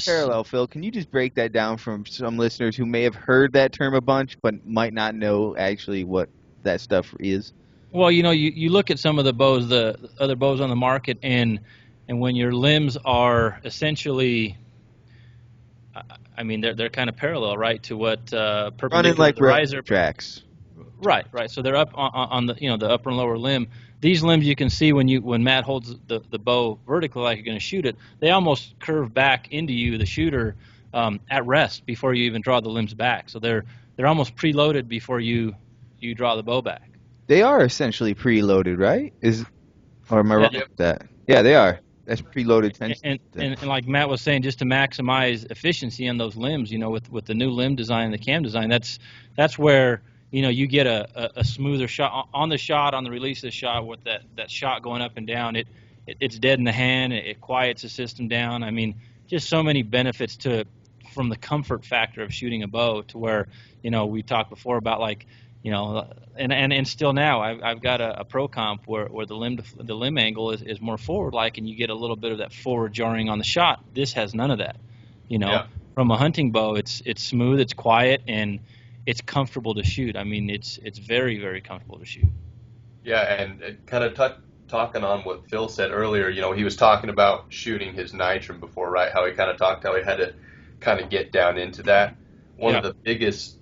Speaker 1: parallel, Phil, can you just break that down for some listeners who may have heard that term a bunch but might not know actually what that stuff is?
Speaker 2: Well, you look at some of the bows, the other bows on the market, and when your limbs are essentially, I mean, they're kind of parallel, right, to what perpendicular
Speaker 1: running like
Speaker 2: to the riser
Speaker 1: tracks.
Speaker 2: Right. So they're up on the the upper and lower limb. These limbs you can see when Matt holds the bow vertically like you're going to shoot it, they almost curve back into you, the shooter, at rest before you even draw the limbs back. So they're almost preloaded before you draw the bow back.
Speaker 1: They are essentially preloaded, right? Or am I wrong with that? Yeah, they are. That's preloaded.
Speaker 2: And like Matt was saying, just to maximize efficiency on those limbs, with the new limb design and the cam design, that's where you get a smoother shot on the release of the shot with that shot going up and down. It's dead in the hand. It quiets the system down. I mean, just so many benefits from the comfort factor of shooting a bow to where we talked before about like. And still now I've got a pro comp where the limb angle is more forward like, and you get a little bit of that forward jarring on the shot. This has none of that.
Speaker 3: Yeah.
Speaker 2: From a hunting bow, it's smooth, it's quiet, and it's comfortable to shoot. I mean, it's very, very comfortable to shoot.
Speaker 3: Yeah, and kind of talking on what Phil said earlier, he was talking about shooting his nitrum before, right? How he kind of talked how he had to kind of get down into that. One of the biggest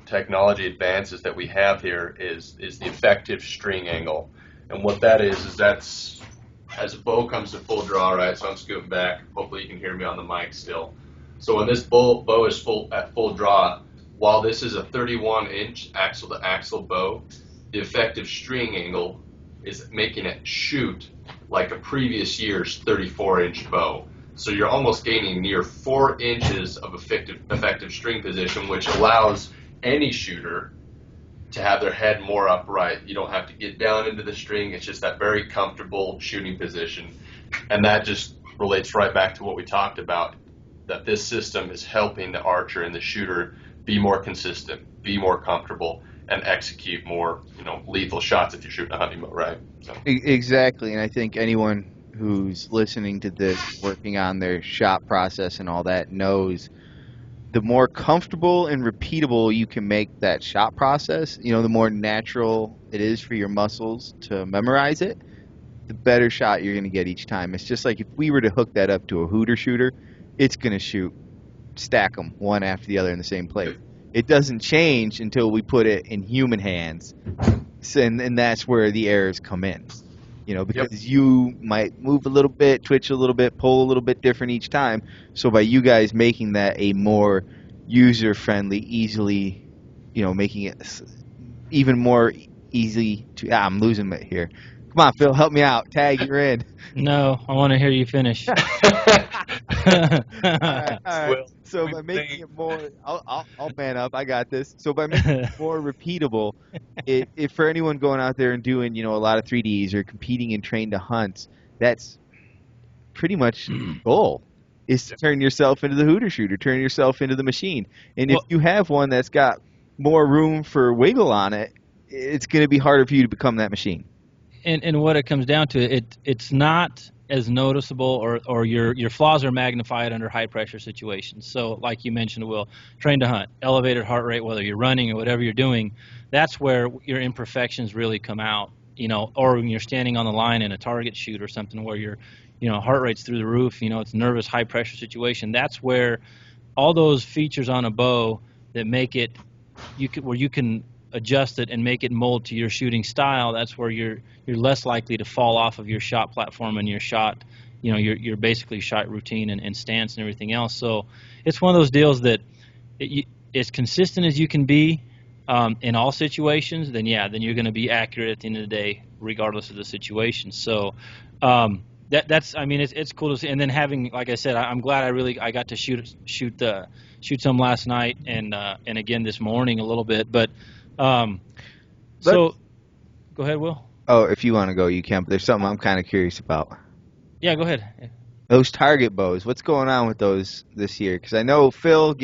Speaker 3: technology advances that we have here is the effective string angle. And what that is that's as a bow comes to full draw, right? So I'm scooting back. Hopefully you can hear me on the mic still. So when this bow is at full draw, while this is a 31-inch axle-to-axle bow, the effective string angle is making it shoot like a previous year's 34-inch bow. So you're almost gaining near 4 inches of effective string position, which allows any shooter to have their head more upright. You don't have to get down into the string. It's just that very comfortable shooting position. And that just relates right back to what we talked about, that this system is helping the archer and the shooter be more consistent, be more comfortable, and execute more, lethal shots if you're shooting a hunting bow, right? So.
Speaker 1: Exactly, and I think anyone who's listening to this, working on their shot process and all that, knows the more comfortable and repeatable you can make that shot process, the more natural it is for your muscles to memorize it, the better shot you're going to get each time. It's just like if we were to hook that up to a hooter shooter, it's going to shoot stack them one after the other in the same place. It doesn't change until we put it in human hands, and that's where the errors come in. Because you might move a little bit, twitch a little bit, pull a little bit different each time. So by you guys making that a more user-friendly, easily, making it even more easy to. I'm losing it here. Come on, Phil, help me out. Tag, you're in.
Speaker 2: No, I want to hear you finish.
Speaker 1: All right. So by making it more, I'll man up. I got this. So by making it more repeatable, if for anyone going out there and doing, a lot of 3Ds or competing in train to hunts, that's pretty much the goal. Is to turn yourself into the hooter shooter, turn yourself into the machine. And if you have one that's got more room for wiggle on it, it's going to be harder for you to become that machine.
Speaker 2: And what it comes down to, it's not as noticeable, or your flaws are magnified under high pressure situations. So like you mentioned, Will, train to hunt, elevated heart rate, whether you're running or whatever you're doing, that's where your imperfections really come out. Or when you're standing on the line in a target shoot or something where your heart rate's through the roof, it's a nervous high pressure situation. That's where all those features on a bow that make it where you can adjust it and make it mold to your shooting style, that's where you're less likely to fall off of your shot platform and your shot, your basically shot routine and stance and everything else. So it's one of those deals that as consistent as you can be in all situations, then you're going to be accurate at the end of the day, regardless of the situation. So it's cool to see. And then having, like I said, I'm glad I got to shoot some last night and again this morning a little bit, but. So, go ahead, Will.
Speaker 1: Oh, if you want to go, you can. But there's something I'm kind of curious about.
Speaker 2: Yeah, go ahead.
Speaker 1: Those target bows. What's going on with those this year? Because I know Phil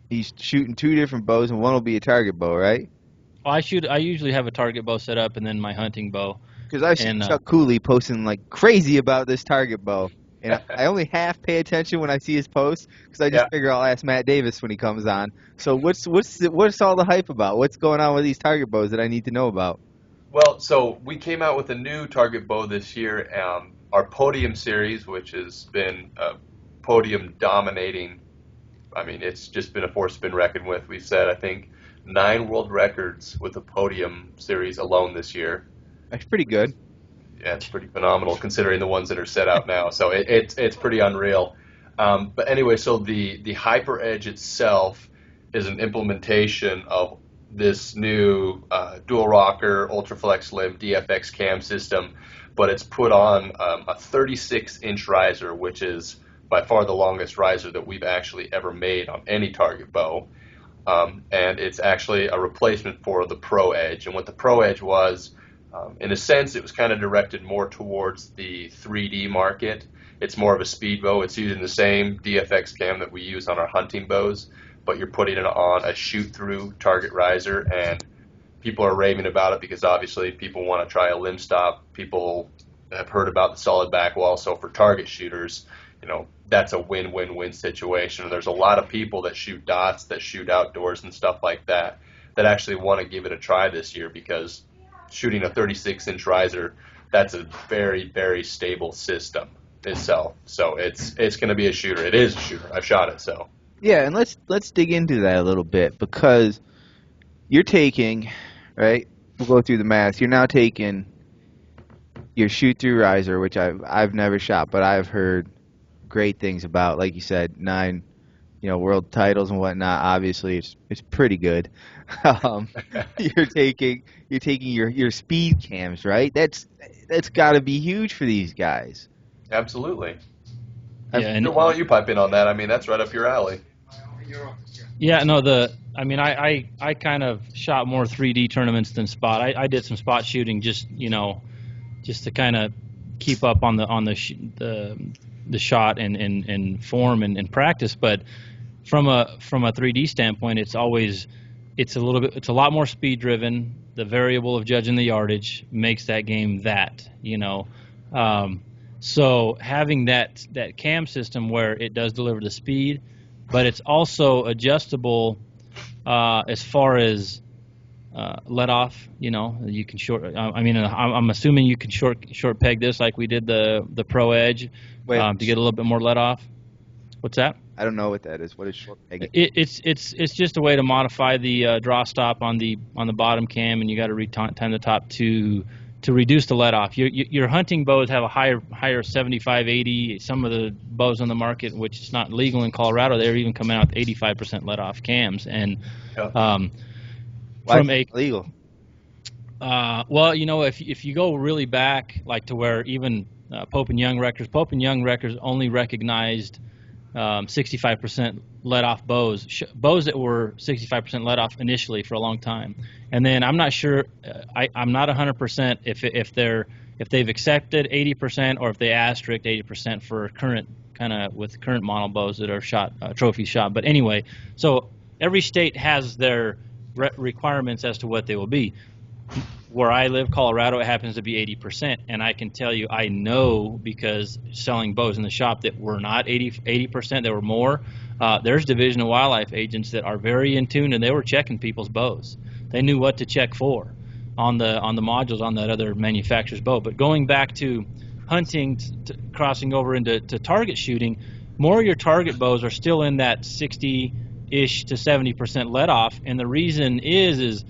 Speaker 1: he's shooting 2 different bows, and one will be a target bow, right?
Speaker 2: Well, I usually have a target bow set up, and then my hunting bow.
Speaker 1: Because I've seen Chuck Cooley posting like crazy about this target bow. And I only half pay attention when I see his posts because I just figure I'll ask Matt Davis when he comes on. So what's all the hype about? What's going on with these target bows that I need to know about?
Speaker 3: Well, so we came out with a new target bow this year, our Podium series, which has been podium dominating. I mean, it's just been a force to be reckoned with. We've set, I think, 9 world records with the Podium series alone this year.
Speaker 1: That's pretty good.
Speaker 3: Yeah, it's pretty phenomenal considering the ones that are set out now. So it's pretty unreal. But anyway, so the Hyper Edge itself is an implementation of this new dual rocker Ultraflex Limb DFX cam system, but it's put on a 36-inch riser, which is by far the longest riser that we've actually ever made on any target bow. And it's actually a replacement for the Pro Edge. And what the Pro Edge was, in a sense, it was kind of directed more towards the 3D market. It's more of a speed bow. It's using the same DFX cam that we use on our hunting bows, but you're putting it on a shoot-through target riser, and people are raving about it because obviously people want to try a limb stop. People have heard about the solid back wall, so for target shooters, that's a win-win-win situation. There's a lot of people that shoot dots, that shoot outdoors and stuff like that actually want to give it a try this year because shooting a 36-inch riser, that's a very, very stable system itself. So it's going to be a shooter. It is a shooter. I've shot it, so.
Speaker 1: Yeah, and let's dig into that a little bit because you're taking, right? We'll go through the math. You're now taking your shoot-through riser, which I've never shot, but I've heard great things about. Like you said, 9 world titles and whatnot. Obviously, it's pretty good. You're taking your speed cams, right? That's got to be huge for these guys.
Speaker 3: Absolutely.
Speaker 2: Yeah,
Speaker 3: why don't you pipe in on that? I mean, that's right up your alley.
Speaker 2: Yeah, no, I kind of shot more 3D tournaments than spot. I did some spot shooting just to kind of keep up on the shot and form and practice, but from a 3D standpoint, it's a lot more speed driven. The variable of judging the yardage makes that game so having that cam system where it does deliver the speed, but it's also adjustable as far as let off. You can short. I'm assuming you can short peg this like we did the Pro Edge to get a little bit more let off. What's that?
Speaker 1: I don't know what that is. What is short pegging?
Speaker 2: It's just a way to modify the draw stop on the bottom cam, and you got to retime the top to reduce the let off. Your hunting bows have a higher 75, 80. Some of the bows on the market, which is not legal in Colorado, they're even coming out with 85% let off cams. And
Speaker 3: Yeah.
Speaker 1: Why
Speaker 2: from
Speaker 1: is it illegal?
Speaker 2: well, if you go really back, like to where even Pope and Young records only recognized 65% let off bows that were 65% let off initially for a long time, and then I'm not sure. I'm not 100% if they've accepted 80% or if they asterisk 80% for current current model bows that are shot trophy shot. But anyway, so every state has their requirements as to what they will be. Where I live, Colorado, it happens to be 80%, and I can tell you I know because selling bows in the shop that were not 80%, there were more. There's Division of Wildlife agents that are very in tune, and they were checking people's bows. They knew what to check for on the modules on that other manufacturer's bow. But going back to hunting, crossing over into target shooting, more of your target bows are still in that 60-ish to 70% let off, and the reason is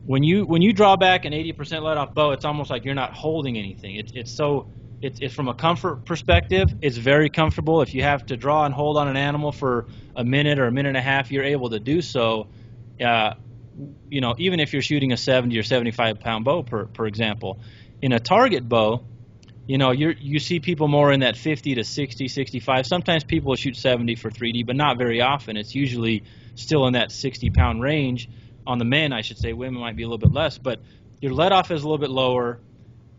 Speaker 2: when you draw back an 80% let off bow, it's almost like you're not holding anything. It's from a comfort perspective, it's very comfortable. If you have to draw and hold on an animal for a minute or a minute and a half, you're able to do so. Even if you're shooting a 70 or 75 pound bow, per example. In a target bow, you see people more in that 50 to 60, 65. Sometimes people will shoot 70 for 3D, but not very often. It's usually still in that 60 pound range. On the men, I should say, women might be a little bit less, but your let off is a little bit lower.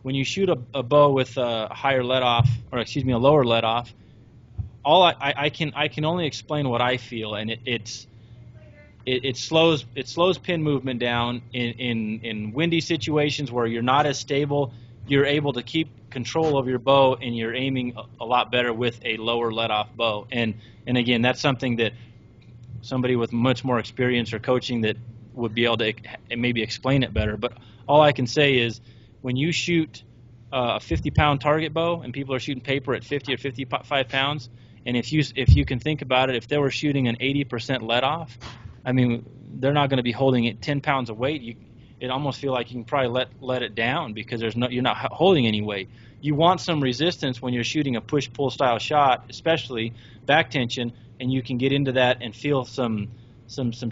Speaker 2: When you shoot a bow with a higher let off, or excuse me, a lower let off, I can only explain what I feel, and it slows pin movement down in windy situations where you're not as stable. You're able to keep control of your bow, and you're aiming a lot better with a lower let off bow. And again, that's something that somebody with much more experience or coaching that would be able to maybe explain it better. But all I can say is when you shoot a 50-pound target bow and people are shooting paper at 50 or 55 pounds, and if you can think about it, if they were shooting an 80% let off, I mean, they're not going to be holding it 10 pounds of weight. It almost feel like you can probably let it down because you're not holding any weight. You want some resistance when you're shooting a push-pull style shot, especially back tension, and you can get into that and feel some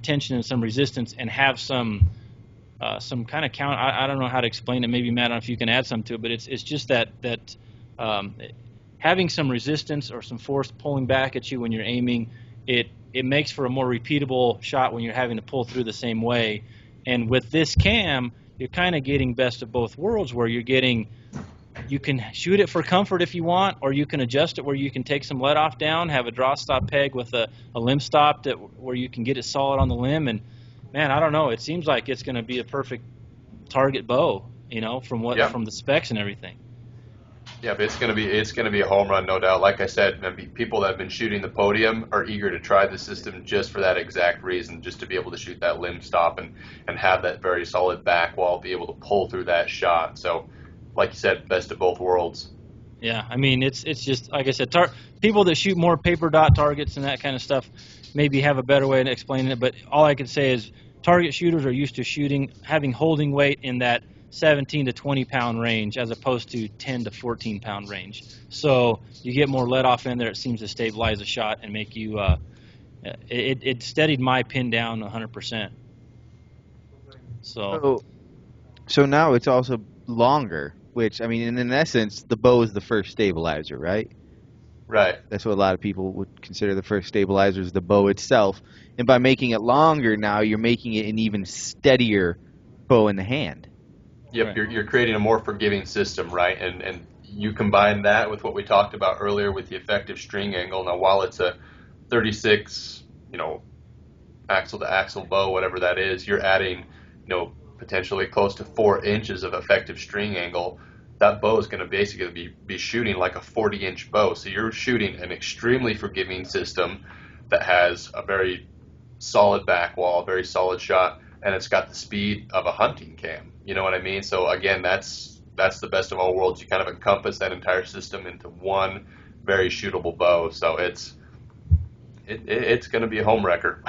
Speaker 2: tension and some resistance and have some kind of count. I don't know how to explain it. Maybe Matt, I don't know if you can add some to it, but it's just that having some resistance or some force pulling back at you when you're aiming, it makes for a more repeatable shot when you're having to pull through the same way. And with this cam, you're kind of getting best of both worlds, where you can shoot it for comfort if you want, or you can adjust it where you can take some let off down, have a draw stop peg with a limb stop where you can get it solid on the limb. And man, I don't know, it seems like it's going to be a perfect target bow, from the specs and everything.
Speaker 3: Yeah, but it's gonna be a home run, no doubt. Like I said, people that have been shooting the podium are eager to try the system just for that exact reason, just to be able to shoot that limb stop and have that very solid back wall, be able to pull through that shot. So, like you said, best of both worlds.
Speaker 2: Yeah, I mean, it's just like I said, people that shoot more paper dot targets and that kind of stuff maybe have a better way of explaining it. But all I can say is target shooters are used to having holding weight in that 17 to 20 pound range as opposed to 10 to 14 pound range. So you get more let off in there. It seems to stabilize the shot and make you. It steadied my pin down 100%.
Speaker 1: So now it's also longer, which, I mean, in essence, the bow is the first stabilizer, right?
Speaker 3: Right.
Speaker 1: That's what a lot of people would consider the first stabilizer, is the bow itself. And by making it longer now, you're making it an even steadier bow in the hand.
Speaker 3: Yep, right. You're creating a more forgiving system, right? And you combine that with what we talked about earlier with the effective string angle. Now, while it's a 36, axle to axle bow, whatever that is, you're adding, potentially close to 4 inches of effective string angle. That bow is going to basically be shooting like a 40-inch bow. So you're shooting an extremely forgiving system that has a very solid back wall, a very solid shot, and it's got the speed of a hunting cam. You know what I mean? So again, that's the best of all worlds. You kind of encompass that entire system into one very shootable bow. So it's it's going to be a home wrecker.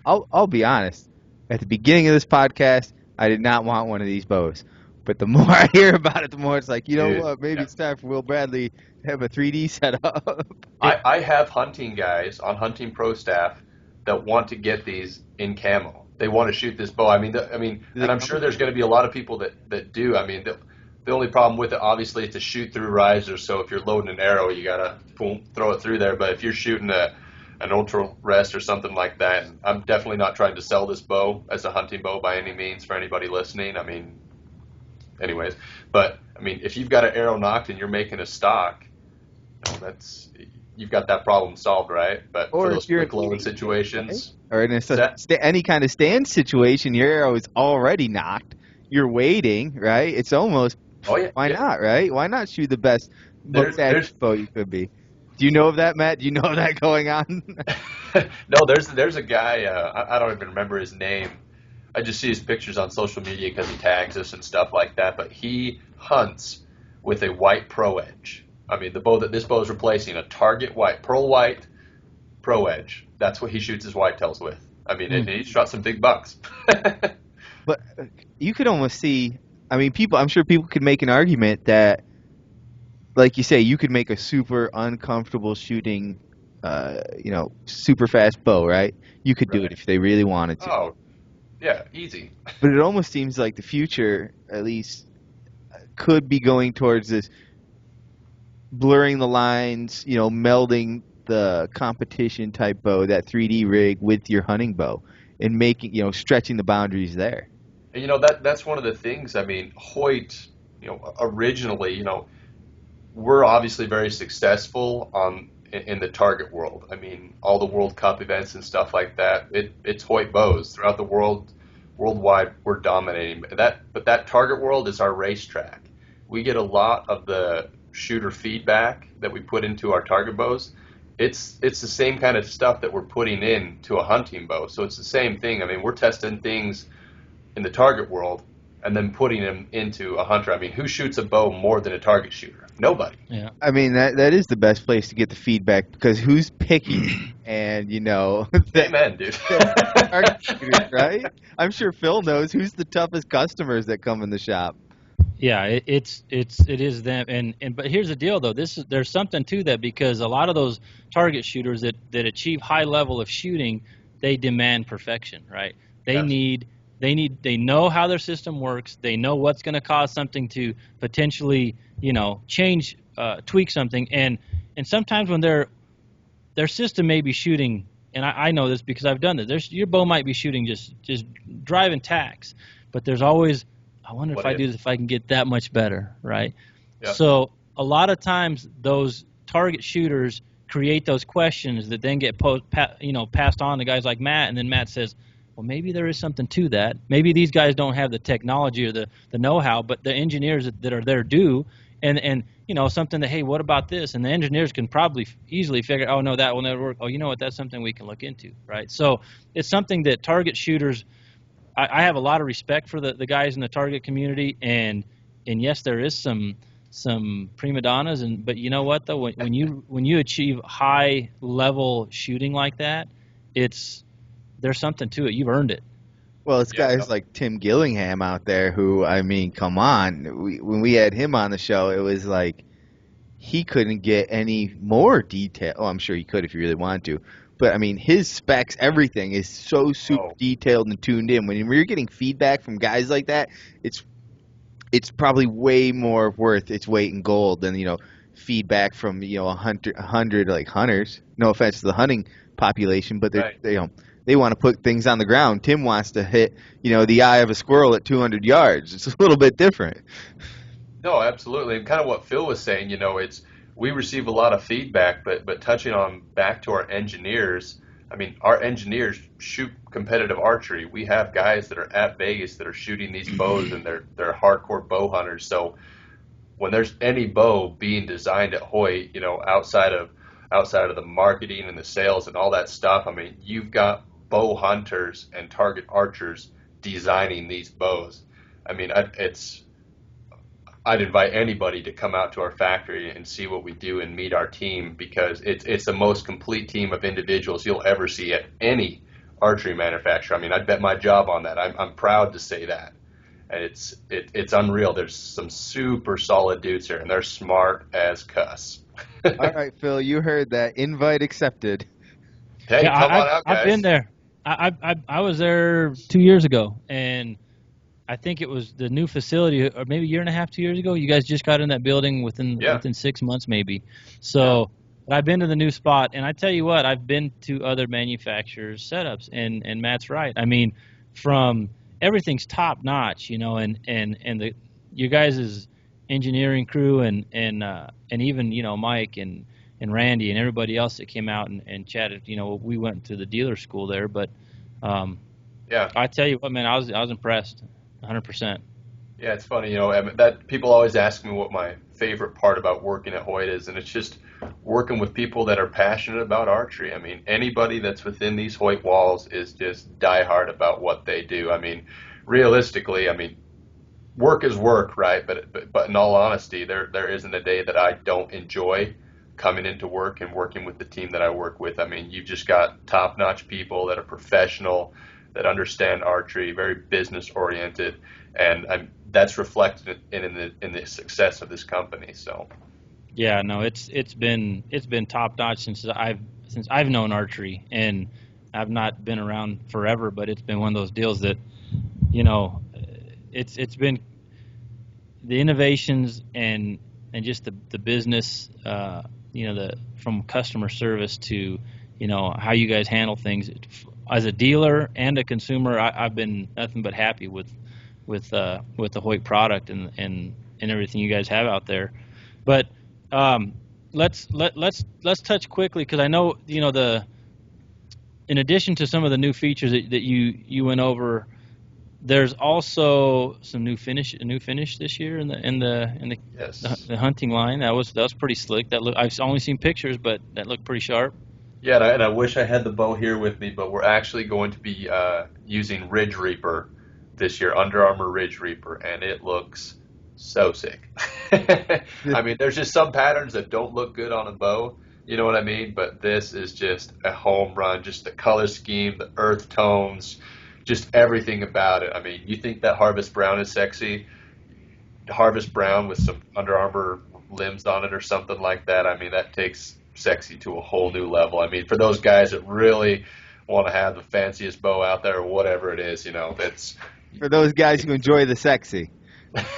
Speaker 1: I'll be honest. At the beginning of this podcast, I did not want one of these bows. But the more I hear about it, the more it's like, you know
Speaker 3: Dude,
Speaker 1: what? Maybe
Speaker 3: yeah.
Speaker 1: it's time for Will Bradley to have a 3D setup.
Speaker 3: I have hunting guys on Hunting Pro staff that want to get these in camo. They want to shoot this bow.
Speaker 1: Do
Speaker 3: And
Speaker 1: they
Speaker 3: I'm
Speaker 1: come
Speaker 3: sure there's going to be a lot of people that do. I mean, the only problem with it, obviously, it's a shoot through riser. So if you're loading an arrow, you gotta boom, throw it through there. But if you're shooting an ultra rest or something like that, I'm definitely not trying to sell this bow as a hunting bow by any means for anybody listening. I mean, anyways, but I mean, if you've got an arrow knocked and you're making a stock, that's you've got that problem solved, right? But
Speaker 1: Or
Speaker 3: for
Speaker 1: if
Speaker 3: those
Speaker 1: you're
Speaker 3: quick loading situations,
Speaker 1: or in a,
Speaker 3: that,
Speaker 1: any kind of stand situation, your arrow is already knocked. You're waiting, right? It's almost,
Speaker 3: oh yeah,
Speaker 1: why
Speaker 3: yeah.
Speaker 1: not, right? Why not shoot the best
Speaker 3: There's
Speaker 1: bow you could be? Do you know of that, Matt? Do you know of that going on?
Speaker 3: no, there's a guy. I don't even remember his name. I just see his pictures on social media because he tags us and stuff like that. But he hunts with a white Pro Edge. I mean, the bow that this bow is replacing, a Target white, pearl white Pro Edge. That's what he shoots his whitetails with. I mean, and he shot some big bucks.
Speaker 1: But you could almost see. I mean, I'm sure people could make an argument that, like you say, you could make a super uncomfortable shooting, super fast bow, right? You could do it
Speaker 3: Right.
Speaker 1: if they really wanted to.
Speaker 3: Oh, yeah, easy.
Speaker 1: But it almost seems like the future, at least, could be going towards this blurring the lines, melding the competition type bow, that 3D rig with your hunting bow, and making, stretching the boundaries there.
Speaker 3: And that's one of the things. I mean, Hoyt, originally, we're obviously very successful in the target world. I mean, all the World Cup events and stuff like that. It's Hoyt bows throughout the world, worldwide. We're dominating but that target world is our racetrack. We get a lot of the shooter feedback that we put into our target bows. It's the same kind of stuff that we're putting into a hunting bow. So it's the same thing. I mean, we're testing things in the target world and then putting them into a hunter. I mean, who shoots a bow more than a target shooter? Nobody.
Speaker 2: Yeah.
Speaker 1: I mean, that is the best place to get the feedback, because who's picky, and
Speaker 3: Amen, dude.
Speaker 1: target shooters, right? I'm sure Phil knows who's the toughest customers that come in the shop.
Speaker 2: Yeah, it is them, and but here's the deal though. There's something to that, because a lot of those target shooters that achieve high level of shooting, they demand perfection, right? They know how their system works. They know what's going to cause something to potentially, change, tweak something, and sometimes when their system may be shooting, and I know this because I've done this. Your bow might be shooting just driving tacks, but there's always, I wonder if I do this, if I can get that much better, right?
Speaker 3: Yep.
Speaker 2: So a lot of times those target shooters create those questions that then get passed on to guys like Matt, and then Matt says, well, maybe there is something to that. Maybe these guys don't have the technology or the know-how, but the engineers that are there do, and something that, hey, what about this? And the engineers can probably easily figure, oh, no, that will never work. Oh, you know what, that's something we can look into, right? So it's something that target shooters, I have a lot of respect for the guys in the target community, and yes, there is some prima donnas, but you know what though, when you achieve high level shooting like that, there's something to it. You've earned it.
Speaker 1: Well, it's guys like Tim Gillingham out there who, I mean, come on. When we had him on the show, it was like he couldn't get any more detail. Oh, I'm sure he could if he really wanted to. But, I mean, his specs, everything is so super detailed and tuned in. When you're getting feedback from guys like that, it's probably way more worth its weight in gold than, feedback from, 100 like hunters. No offense to the hunting population, but they want to put things on the ground. Tim wants to hit, the eye of a squirrel at 200 yards. It's a little bit different.
Speaker 3: No, absolutely. And kind of what Phil was saying, we receive a lot of feedback, but touching on back to our engineers, I mean, our engineers shoot competitive archery. We have guys that are at Vegas that are shooting these bows, and they're hardcore bow hunters. So when there's any bow being designed at Hoyt, outside of the marketing and the sales and all that stuff, I mean, you've got bow hunters and target archers designing these bows. I mean, I'd invite anybody to come out to our factory and see what we do and meet our team, because it's the most complete team of individuals you'll ever see at any archery manufacturer. I mean, I'd bet my job on that. I'm proud to say that. And it's unreal. There's some super solid dudes here, and they're smart as cuss.
Speaker 1: All right, Phil, you heard that. Invite accepted.
Speaker 3: Hey,
Speaker 2: Yeah,
Speaker 3: come on out, guys.
Speaker 2: I've been there. I was there 2 years ago, and I think it was the new facility, or maybe a year and a half, 2 years ago. You guys just got in that building within 6 months, maybe. So I've been to the new spot, and I tell you what, I've been to other manufacturers' setups, and Matt's right. I mean, from everything's top notch, you know, and you guys' engineering crew and even, you know, Mike and Randy and everybody else that came out and chatted. You know, we went to the dealer school there, but I tell you what, man, I was impressed, 100%.
Speaker 3: Yeah, it's funny, you know, that people always ask me what my favorite part about working at Hoyt is, and it's just working with people that are passionate about archery. I mean, anybody that's within these Hoyt walls is just diehard about what they do. I mean, realistically, I mean, work is work, right? But in all honesty, there isn't a day that I don't enjoy coming into work and working with the team that I work with. I mean, you've just got top-notch people that are professional, that understand archery, very business-oriented, and that's reflected in the success of this company. So,
Speaker 2: yeah, no, it's been top-notch since I've known archery, and I've not been around forever, but it's been one of those deals that, you know, it's been the innovations and just the business, you know, from customer service to, you know, how you guys handle things. As a dealer and a consumer, I've been nothing but happy with the Hoyt product and everything you guys have out there. But let's touch quickly, because I know, you know, in addition to some of the new features that you went over, there's also some new finish this year in the
Speaker 3: yes.
Speaker 2: the hunting line. That was pretty slick. I've only seen pictures, but that looked pretty sharp.
Speaker 3: Yeah, and I wish I had the bow here with me, but we're actually going to be using Ridge Reaper this year, Under Armour Ridge Reaper, and it looks so sick. I mean, there's just some patterns that don't look good on a bow, you know what I mean? But this is just a home run, just the color scheme, the earth tones, just everything about it. I mean, you think that Harvest Brown is sexy? Harvest Brown with some Under Armour limbs on it or something like that, I mean, that takes sexy to a whole new level. I mean, for those guys that really want to have the fanciest bow out there or whatever it is, you know, that's
Speaker 1: For those guys who enjoy the sexy.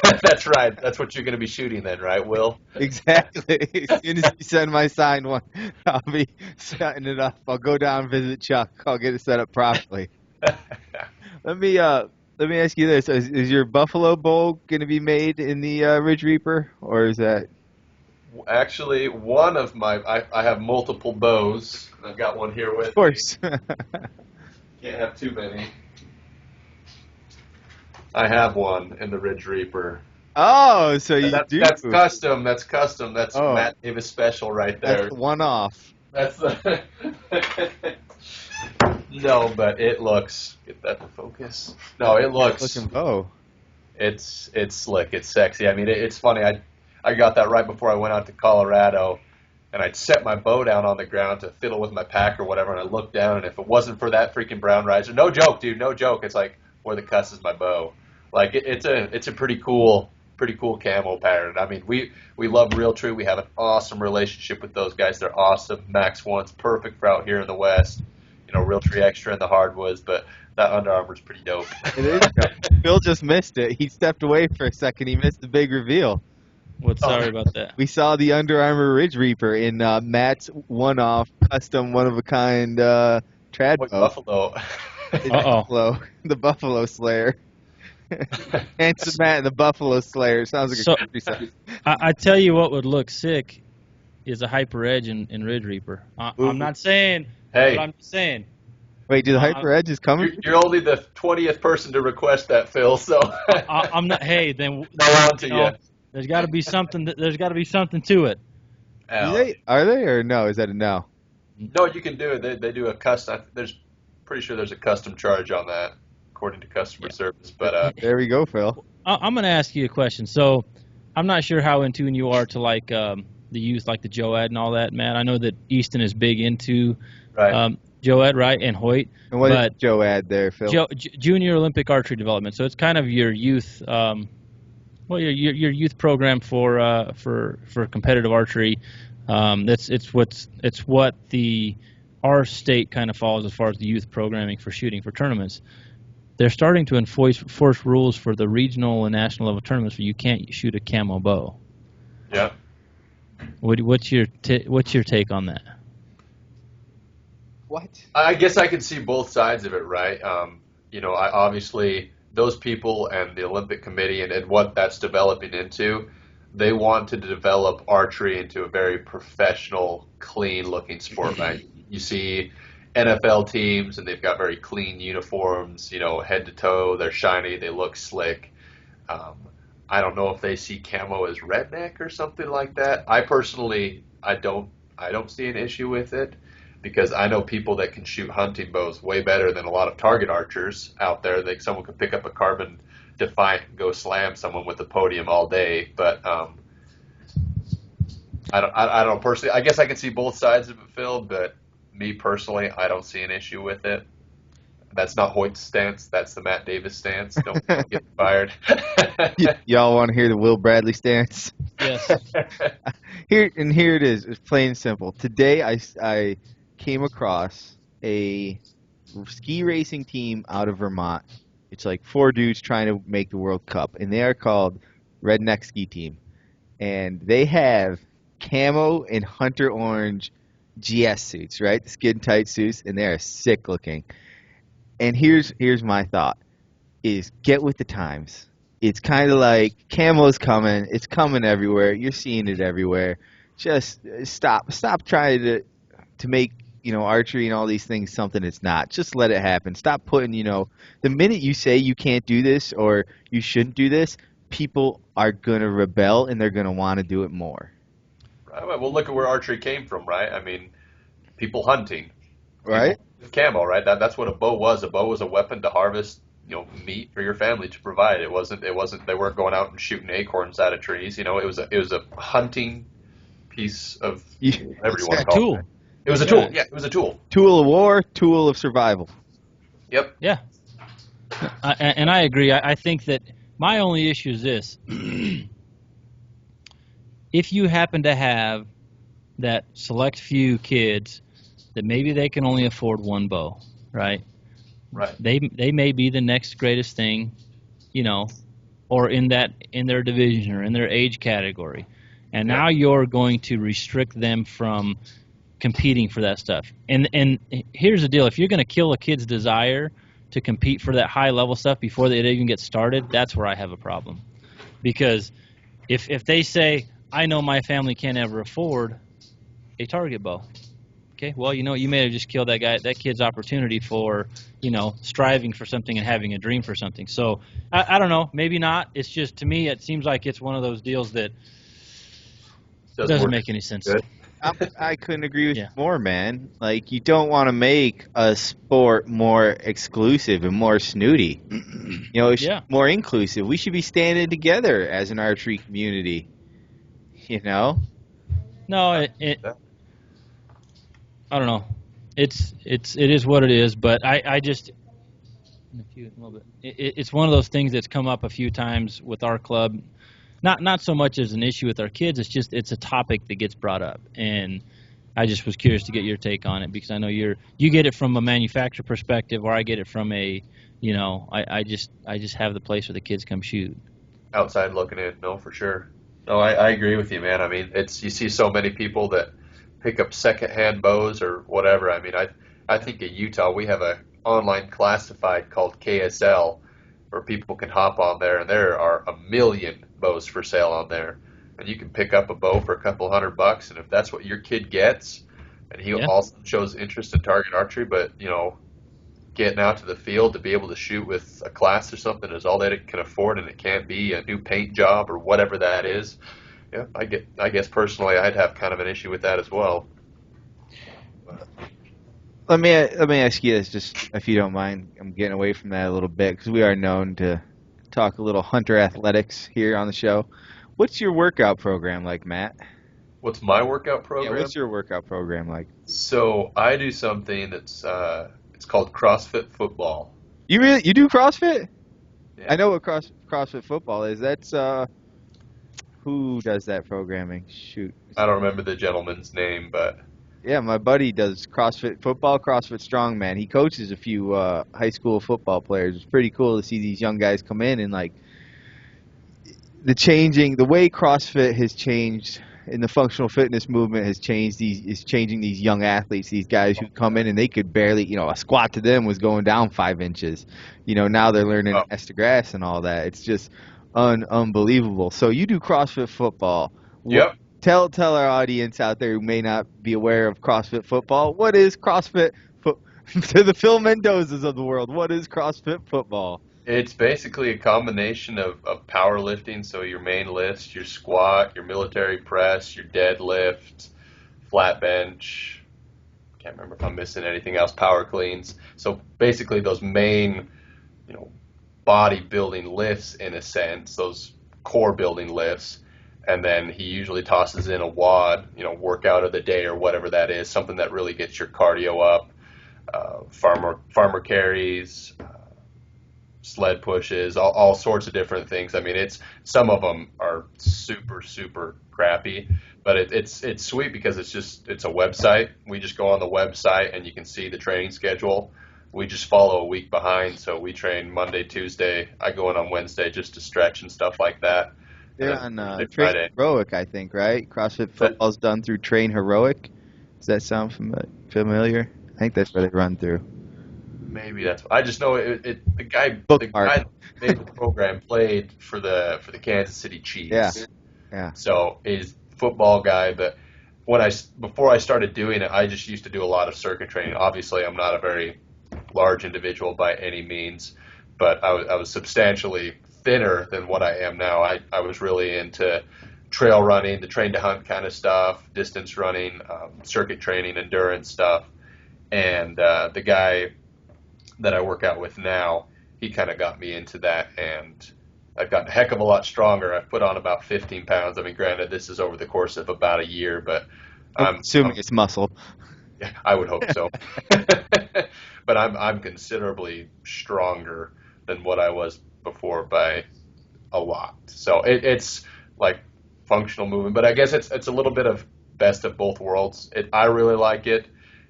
Speaker 3: That's right. That's what you're going to be shooting then, right, Will?
Speaker 1: Exactly. As soon as you send my signed one, I'll be setting it up. I'll go down and visit Chuck. I'll get it set up properly. Let me ask you this: is your buffalo bow going to be made in the Ridge Reaper, or is that?
Speaker 3: Actually, one of I have multiple bows. I've got one here with
Speaker 1: Of course.
Speaker 3: me. Can't have too many. I have one in the Ridge Reaper.
Speaker 1: Oh, so you do?
Speaker 3: That's custom. That's custom. That's Matt Davis special right there.
Speaker 1: That's one off.
Speaker 3: That's the No, but it looks. Get that to focus. No, it looks.
Speaker 1: Looking bow.
Speaker 3: It's slick. It's sexy. I mean, it's funny. I got that right before I went out to Colorado, and I'd set my bow down on the ground to fiddle with my pack or whatever, and I looked down, and if it wasn't for that freaking brown riser, no joke, dude, no joke. It's like, where the cuss is my bow? Like it's a pretty cool camo pattern. I mean, we love Realtree. We have an awesome relationship with those guys. They're awesome. Max One's perfect for out here in the West. You know, Realtree Extra in the hardwoods, but that Under Armour's pretty dope.
Speaker 1: It is. Phil just missed it. He stepped away for a second. He missed the big reveal.
Speaker 2: Sorry about that.
Speaker 1: We saw the Under Armour Ridge Reaper in Matt's one-off, custom, one-of-a-kind trad bow.
Speaker 3: Buffalo.
Speaker 1: Buffalo, the Buffalo Slayer. Handsome Matt and the Buffalo Slayer. Sounds like a country song.
Speaker 2: I tell you what would look sick is a Hyper Edge in Ridge Reaper. I'm not saying,
Speaker 3: hey,
Speaker 2: but I'm just saying.
Speaker 1: Wait, do the Hyper Edge is coming?
Speaker 3: You're only the 20th person to request that, Phil. So
Speaker 2: I'm not. Hey, then
Speaker 3: no on to you.
Speaker 2: There's got to be something. There's got to be something to it.
Speaker 1: Are they or no? Is that a no?
Speaker 3: No, you can do it. They do a custom. Pretty sure there's a custom charge on that, according to customer service. But
Speaker 1: there we go, Phil.
Speaker 2: I'm going to ask you a question. So, I'm not sure how in tune you are to like the youth, like the Joed and all that, Matt. I know that Easton is big into
Speaker 3: Right.
Speaker 2: Joed, right, and Hoyt.
Speaker 1: And what
Speaker 2: But
Speaker 1: did Joe add there, Phil?
Speaker 2: Junior Olympic archery development. So it's kind of your youth, your youth program for competitive archery. It's what our state kind of follows as far as the youth programming for shooting for tournaments. They're starting to enforce rules for the regional and national level tournaments where you can't shoot a camo bow.
Speaker 3: Yeah.
Speaker 2: What's your take on that?
Speaker 1: What?
Speaker 3: I guess I can see both sides of it, right? Obviously those people and the Olympic Committee and what that's developing into, they want to develop archery into a very professional, clean-looking sport, right? You see NFL teams, and they've got very clean uniforms, head to toe. They're shiny. They look slick. I don't know if they see camo as redneck or something like that. I personally, I don't see an issue with it because I know people that can shoot hunting bows way better than a lot of target archers out there. Someone could pick up a carbon Defiant and go slam someone with a podium all day. But I don't personally. I guess I can see both sides of it, Phil. But me personally, I don't see an issue with it. That's not Hoyt's stance. That's the Matt Davis stance. Don't get fired.
Speaker 1: Y'all want to hear the Will Bradley stance?
Speaker 2: Yes.
Speaker 1: Here it is. It's plain and simple. Today I came across a ski racing team out of Vermont. It's like 4 dudes trying to make the World Cup, and they are called Redneck Ski Team. And they have camo and hunter orange GS suits, right? The skin tight suits, and they are sick looking. And here's my thought: is get with the times. It's kind of like camo's coming. It's coming everywhere. You're seeing it everywhere. Just stop trying to make archery and all these things something it's not. Just let it happen. Stop putting the minute you say you can't do this or you shouldn't do this, people are gonna rebel and they're gonna want to do it more.
Speaker 3: Right. Well, look at where archery came from, right? I mean, people hunting,
Speaker 1: Right?
Speaker 3: with camo, right? That's what a bow was. A bow was a weapon to harvest, meat for your family to provide. It wasn't. They weren't going out and shooting acorns out of trees. It was a hunting piece of whatever you want to call it. It was a tool. Yeah, it was a tool.
Speaker 1: Tool of war, tool of survival.
Speaker 3: Yep.
Speaker 2: Yeah. And I agree. I think that my only issue is this. If you happen to have that select few kids that maybe they can only afford one bow, right?
Speaker 3: Right.
Speaker 2: They may be the next greatest thing, or in their division or in their age category. And now you're going to restrict them from competing for that stuff. And here's the deal: if you're going to kill a kid's desire to compete for that high level stuff before they even get started, that's where I have a problem. Because if they say, I know my family can't ever afford a target bow, okay, well, you may have just killed that kid's opportunity for striving for something and having a dream for something. So I don't know, maybe not. It's just, to me, it seems like it's one of those deals that doesn't make any sense.
Speaker 3: Good.
Speaker 1: I couldn't agree with you more, man. Like, you don't want to make a sport more exclusive and more snooty. It's more inclusive. We should be standing together as an archery community.
Speaker 2: No, I don't know. It is what it is, but I just it's one of those things that's come up a few times with our club. Not so much as an issue with our kids. It's a topic that gets brought up, and I just was curious to get your take on it because I know you get it from a manufacturer perspective, or I get it from a I just have the place where the kids come shoot.
Speaker 3: Outside looking in, no, for sure. No, I agree with you, man. I mean, you see so many people that pick up secondhand bows or whatever. I mean, I think in Utah we have a online classified called KSL where people can hop on there, and there are a million bows for sale on there, and you can pick up a bow for a couple $100, and if that's what your kid gets, and he also shows interest in target archery, but getting out to the field to be able to shoot with a class or something is all that it can afford, and it can't be a new paint job or whatever that is. Yeah, I guess personally I'd have kind of an issue with that as well.
Speaker 1: Let me ask you this, just if you don't mind. I'm getting away from that a little bit because we are known to talk a little hunter athletics here on the show. What's your workout program like, Matt?
Speaker 3: What's my workout
Speaker 1: Yeah,
Speaker 3: program?
Speaker 1: what's your workout program like?
Speaker 3: So I do something that's it's called CrossFit football.
Speaker 1: You do CrossFit? I
Speaker 3: Yeah.
Speaker 1: know what CrossFit football is. That's who does that programming? Shoot.
Speaker 3: I don't remember the gentleman's name, but
Speaker 1: Yeah, my buddy does CrossFit football, CrossFit strongman. He coaches a few high school football players. It's pretty cool to see these young guys come in and like the way CrossFit has changed and the functional fitness movement has changing these young athletes, these guys who come in and they could barely, a squat to them was going down 5 inches. Now they're learning
Speaker 3: oh,
Speaker 1: to grass and all that. It's just unbelievable. So you do CrossFit football. What,
Speaker 3: yep.
Speaker 1: tell our audience out there who may not be aware of CrossFit football, what is CrossFit to the Phil Mendozas of the world? What is CrossFit football?
Speaker 3: It's basically a combination of powerlifting, so your main lifts, your squat, your military press, your deadlift, flat bench. Can't remember if I'm missing anything else. Power cleans. So basically, those main, you know, bodybuilding lifts in a sense, those core building lifts, and then he usually tosses in a WOD, workout of the day or whatever that is, something that really gets your cardio up. Farmer carries, sled pushes, all sorts of different things. I mean, it's some of them are super crappy, but it's sweet because it's a website. We just go on the website and you can see the training schedule. We just follow a week behind, so we train Monday, Tuesday. I go in on Wednesday just to stretch and stuff like that.
Speaker 1: They're
Speaker 3: And
Speaker 1: on
Speaker 3: then
Speaker 1: Train
Speaker 3: Friday.
Speaker 1: Heroic, I think, right? CrossFit football's done through Train Heroic. Does that sound familiar? I think that's where they run through.
Speaker 3: Maybe that's. I just know the guy
Speaker 1: Bookmark.
Speaker 3: that made the program played for the Kansas City Chiefs.
Speaker 1: Yeah.
Speaker 3: So he's a football guy, but before I started doing it, I just used to do a lot of circuit training. Obviously, I'm not a very large individual by any means, but I was substantially thinner than what I am now. I was really into trail running, the train to hunt kind of stuff, distance running, circuit training, endurance stuff, and the guy that I work out with now, he kind of got me into that, and I've gotten a heck of a lot stronger. I've put on about 15 pounds. I mean, granted, this is over the course of about a year, but
Speaker 1: I'm assuming it's muscle.
Speaker 3: yeah, I would hope so. But I'm considerably stronger than what I was before by a lot. So it's like functional movement, but I guess it's a little bit of best of both worlds. I really like it.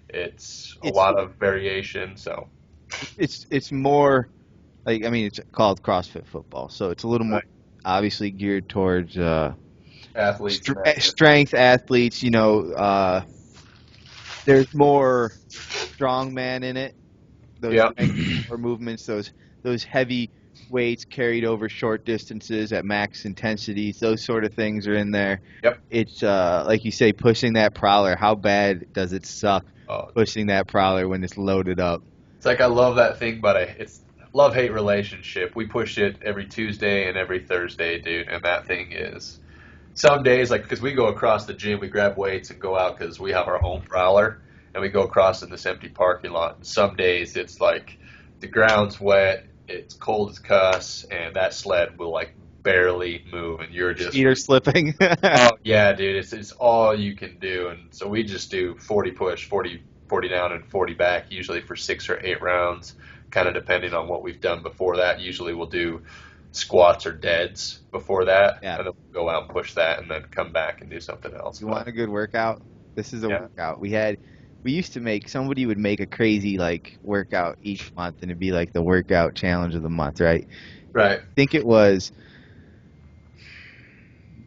Speaker 3: It's a lot of variation, so.
Speaker 1: It's more like, I mean, it's called CrossFit football, so it's a little more obviously geared towards
Speaker 3: Athletes.
Speaker 1: strength athletes. There's more strongman in it. Those more movements, those heavy weights carried over short distances at max intensities, those sort of things are in there.
Speaker 3: Yep.
Speaker 1: It's like you say, pushing that prowler. How bad does it suck pushing that prowler when it's loaded up?
Speaker 3: It's like I love that thing, but it's love-hate relationship. We push it every Tuesday and every Thursday, dude, and that thing is some days, like, because we go across the gym, we grab weights and go out because we have our own prowler, and we go across in this empty parking lot. And some days it's like the ground's wet, it's cold as cuss, and that sled will like barely move, and you're just
Speaker 1: feet are slipping.
Speaker 3: oh yeah, dude, it's all you can do. And so we just do 40 push, 40 down and 40 back, usually for 6 or 8 rounds, kind of depending on what we've done before that. Usually we'll do squats or deads before that, and then we'll go out and push that and then come back and do something else.
Speaker 1: You want a good workout? This is a workout. We used to somebody would make a crazy like workout each month, and it'd be like the workout challenge of the month, right?
Speaker 3: Right.
Speaker 1: I think it was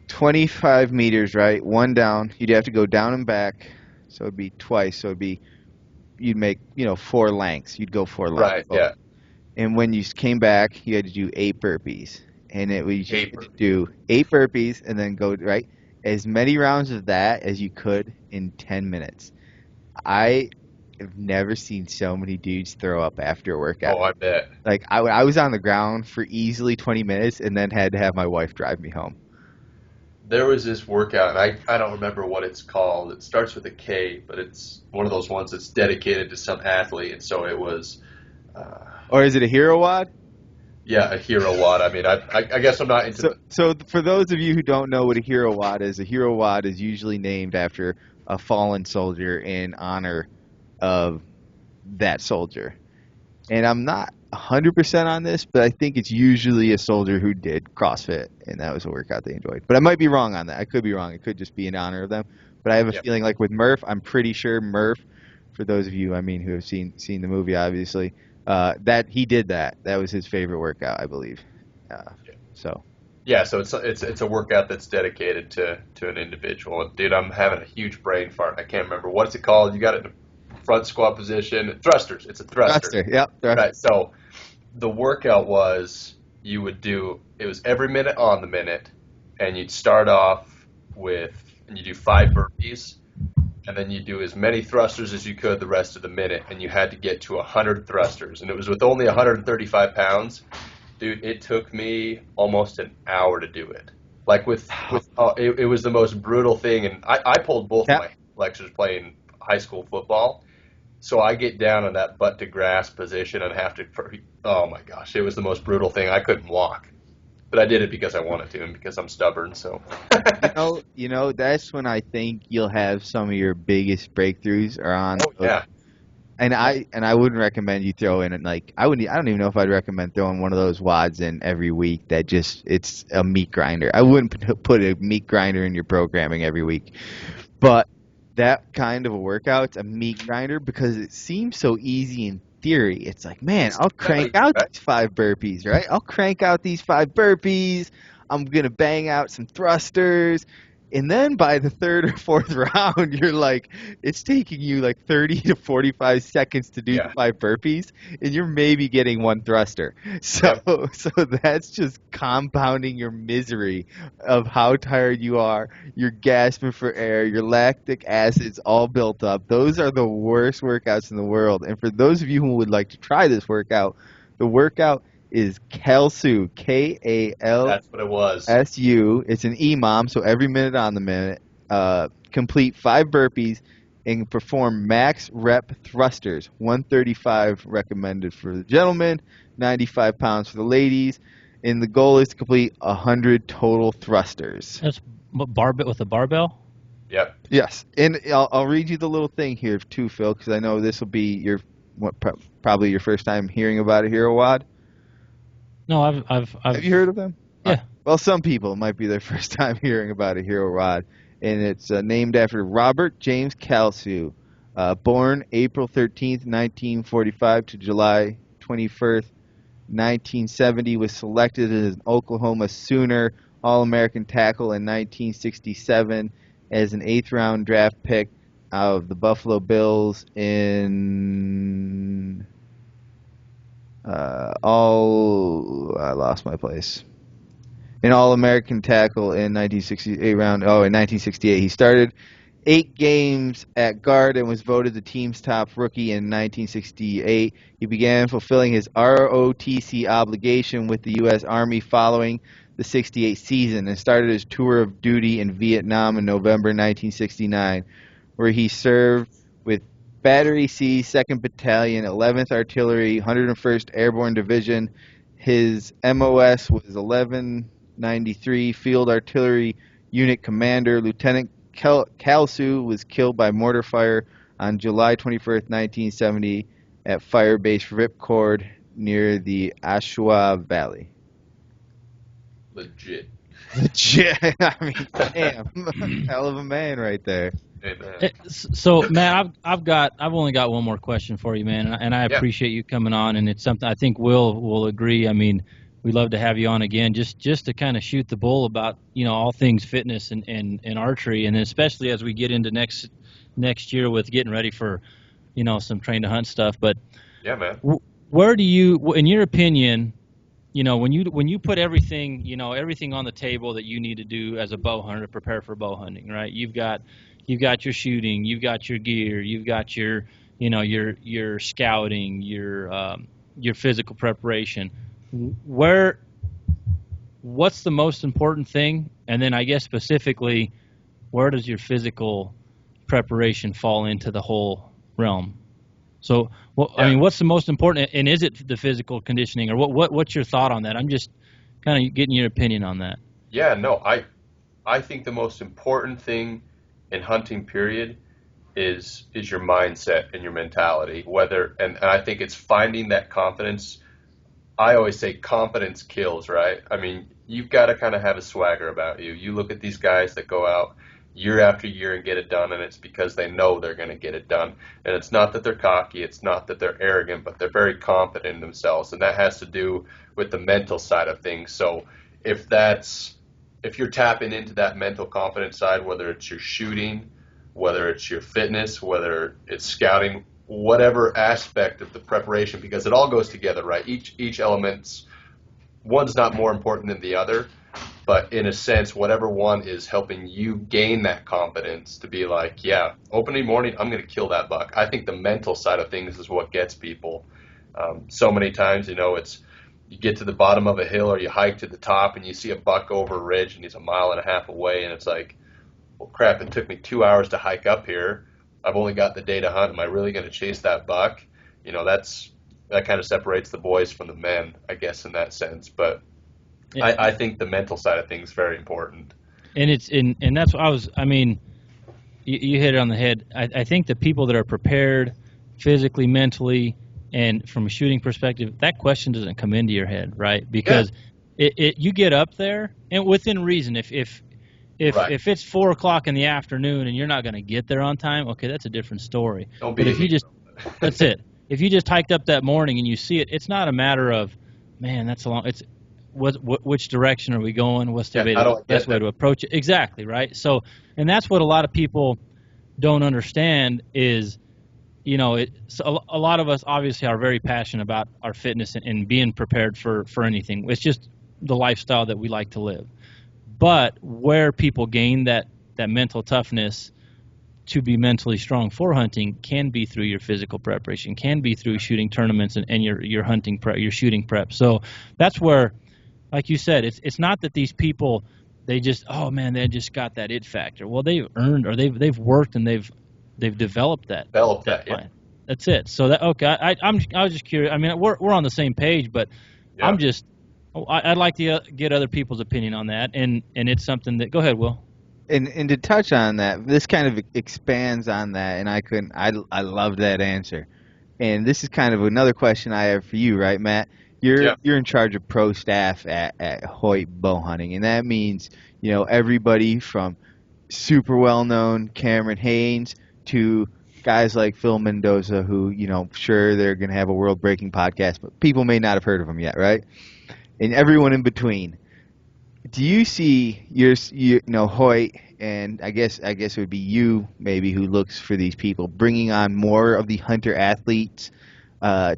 Speaker 1: 25 meters, right? One down. You'd have to go down and back, so it'd be twice. So you'd make 4 lengths. You'd go 4 lengths.
Speaker 3: Right. Yeah.
Speaker 1: And when you came back, you had to do 8 burpees, and you had to do 8 burpees, and then go right as many rounds of that as you could in 10 minutes. I have never seen so many dudes throw up after a workout.
Speaker 3: Oh, I bet.
Speaker 1: Like I was on the ground for easily 20 minutes, and then had to have my wife drive me home.
Speaker 3: There was this workout, and I don't remember what it's called. It starts with a K, but it's one of those ones that's dedicated to some athlete, and so it was.
Speaker 1: Or is it a hero WOD?
Speaker 3: Yeah, a hero WOD. I mean, I guess I'm not into
Speaker 1: So for those of you who don't know what a hero wad is, a hero wad is usually named after a fallen soldier in honor of that soldier. And I'm not 100% on this, but I think it's usually a soldier who did CrossFit, and that was a workout they enjoyed. But I might be wrong on that. I could be wrong. It could just be in honor of them. But I have a feeling like with Murph, I'm pretty sure Murph, for those of you, who have seen the movie, obviously, that he did that. That was his favorite workout, I believe. So.
Speaker 3: Yeah, so it's a workout that's dedicated to an individual. And dude, I'm having a huge brain fart. I can't remember what's it called. You got it in the front squat position. Thrusters. It's a thruster.
Speaker 1: Yep. Thruster.
Speaker 3: Right. So the workout was it was every minute on the minute, and you'd start off and you do 5 burpees, and then you do as many thrusters as you could the rest of the minute, and you had to get to 100 thrusters, and it was with only 135 pounds. Dude, it took me almost an hour to do it. Like it was the most brutal thing, and I pulled both my flexors playing high school football, so I get down in that butt to grass position and have to. Oh my gosh, it was the most brutal thing. I couldn't walk, but I did it because I wanted to and because I'm stubborn. So,
Speaker 1: that's when I think you'll have some of your biggest breakthroughs are on.
Speaker 3: Oh yeah.
Speaker 1: And I wouldn't recommend you throw in I don't even know if I'd recommend throwing one of those wads in every week that it's a meat grinder. I wouldn't put a meat grinder in your programming every week. But that kind of a workout's a meat grinder because it seems so easy in theory. It's like, man, I'll crank out these 5 burpees, right? I'll crank out these 5 burpees. I'm going to bang out some thrusters. And then by the 3rd or 4th round, you're like, it's taking you like 30 to 45 seconds to do 5 burpees, and you're maybe getting 1 thruster. So that's just compounding your misery of how tired you are. You're gasping for air. Your lactic acid's all built up. Those are the worst workouts in the world. And for those of you who would like to try this workout, the workout is Kalsu, K-A-L.
Speaker 3: That's what it was.
Speaker 1: S-U. It's an EMOM, so every minute on the minute. Complete 5 burpees and perform max rep thrusters. 135 recommended for the gentlemen, 95 pounds for the ladies. And the goal is to complete 100 total thrusters.
Speaker 2: That's barbell with a barbell?
Speaker 3: Yep.
Speaker 1: Yes. And I'll read you the little thing here too, Phil, because I know this will be probably your first time hearing about a hero wad.
Speaker 2: No, I've
Speaker 1: Have you heard of them?
Speaker 2: Yeah.
Speaker 1: Well, some people it might be their first time hearing about a hero rod, and it's named after Robert James Kalsu, born April 13th, 1945 to July 21st, 1970, was selected as an Oklahoma Sooner All-American tackle in 1967 as an 8th-round draft pick of the Buffalo Bills in... I lost my place. An All-American tackle in 1968. He started 8 games at guard and was voted the team's top rookie in 1968. He began fulfilling his ROTC obligation with the U.S. Army following the 68 season and started his tour of duty in Vietnam in November 1969, where he served with Battery C, 2nd Battalion, 11th Artillery, 101st Airborne Division. His MOS was 1193, Field Artillery Unit Commander. Lieutenant Kalsu was killed by mortar fire on July 21st, 1970 at Fire Base Ripcord near the Ashua Valley.
Speaker 3: Legit.
Speaker 1: I mean, damn. Hell of a man right there.
Speaker 2: So, Matt, I've only got one more question for you, man, and I appreciate you coming on, and it's something I think will agree. I mean, we'd love to have you on again, just to kind of shoot the bull about all things fitness and archery, and especially as we get into next year with getting ready for some train to hunt stuff. But
Speaker 3: yeah, man,
Speaker 2: where do you, in your opinion, when you put everything everything on the table that you need to do as a bow hunter to prepare for bow hunting, right? You've got your shooting, you've got your gear, you've got your scouting, your physical preparation. What's the most important thing? And then I guess specifically, where does your physical preparation fall into the whole realm? So, I mean, what's the most important, and is it the physical conditioning, or what's your thought on that? I'm just kind of getting your opinion on that.
Speaker 3: Yeah, no, I think the most important thing in hunting, period, is your mindset and your mentality. And I think it's finding that confidence. I always say confidence kills, right? I mean, you've got to kind of have a swagger about you. You look at these guys that go out year after year and get it done, and it's because they know they're going to get it done. And it's not that they're cocky, it's not that they're arrogant, but they're very confident in themselves, and that has to do with the mental side of things. So if that's if you're tapping into that mental confidence side, whether it's your shooting, whether it's your fitness, whether it's scouting, whatever aspect of the preparation, because it all goes together, right? Each element's one's not more important than the other, but in a sense, whatever one is helping you gain that confidence to be like, yeah, opening morning, I'm going to kill that buck. I think the mental side of things is what gets people. So many times, it's you get to the bottom of a hill or you hike to the top and you see a buck over a ridge and he's a mile and a half away, and it's like, well, crap, it took me 2 hours to hike up here. I've only got the day to hunt. Am I really going to chase that buck? That kind of separates the boys from the men, I guess, in that sense. But
Speaker 2: Yeah.
Speaker 3: I think the mental side of things is very important.
Speaker 2: And that's what I mean, you hit it on the head. I think the people that are prepared physically, mentally, and from a shooting perspective, that question doesn't come into your head, right? Because you get up there and within reason.
Speaker 3: Right.
Speaker 2: If it's 4 o'clock in the afternoon and you're not going to get there on time, okay, that's a different story.
Speaker 3: Don't be
Speaker 2: But if
Speaker 3: a
Speaker 2: you just
Speaker 3: hero.
Speaker 2: that's it. If you just hiked up that morning and you see it, it's not a matter of, man, that's a long. It's which direction are we going? What's the
Speaker 3: How do I get
Speaker 2: best way
Speaker 3: there?
Speaker 2: to approach it? Exactly, right? So, and that's what a lot of people don't understand is, so a lot of us obviously are very passionate about our fitness and being prepared for anything. It's just the lifestyle that we like to live. But where people gain that mental toughness to be mentally strong for hunting can be through your physical preparation, can be through shooting tournaments and your hunting prep, your shooting prep. So that's where, like you said, it's not that these people they just, oh man, they just got that it factor. Well, they've earned, or they've worked and they've developed
Speaker 3: Develop
Speaker 2: that
Speaker 3: that, yeah.
Speaker 2: plan. That's it. So that okay. I was just curious. I mean, we're on the same page, but
Speaker 3: Yeah.
Speaker 2: I'd like to get other people's opinion on that, and it's something that. Go ahead, Will.
Speaker 1: And to touch on that, this kind of expands on that, and I love that answer. And this is kind of another question I have for you, right, Matt? You're
Speaker 3: Yeah.
Speaker 1: you're in charge of pro staff at Hoyt Bow Hunting, and that means everybody from super well known Cameron Haynes to guys like Phil Mendoza, who sure they're gonna have a world breaking podcast, but people may not have heard of them yet, right? And everyone in between. Do you see Hoyt, and I guess it would be you maybe who looks for these people, bringing on more of the hunter athletes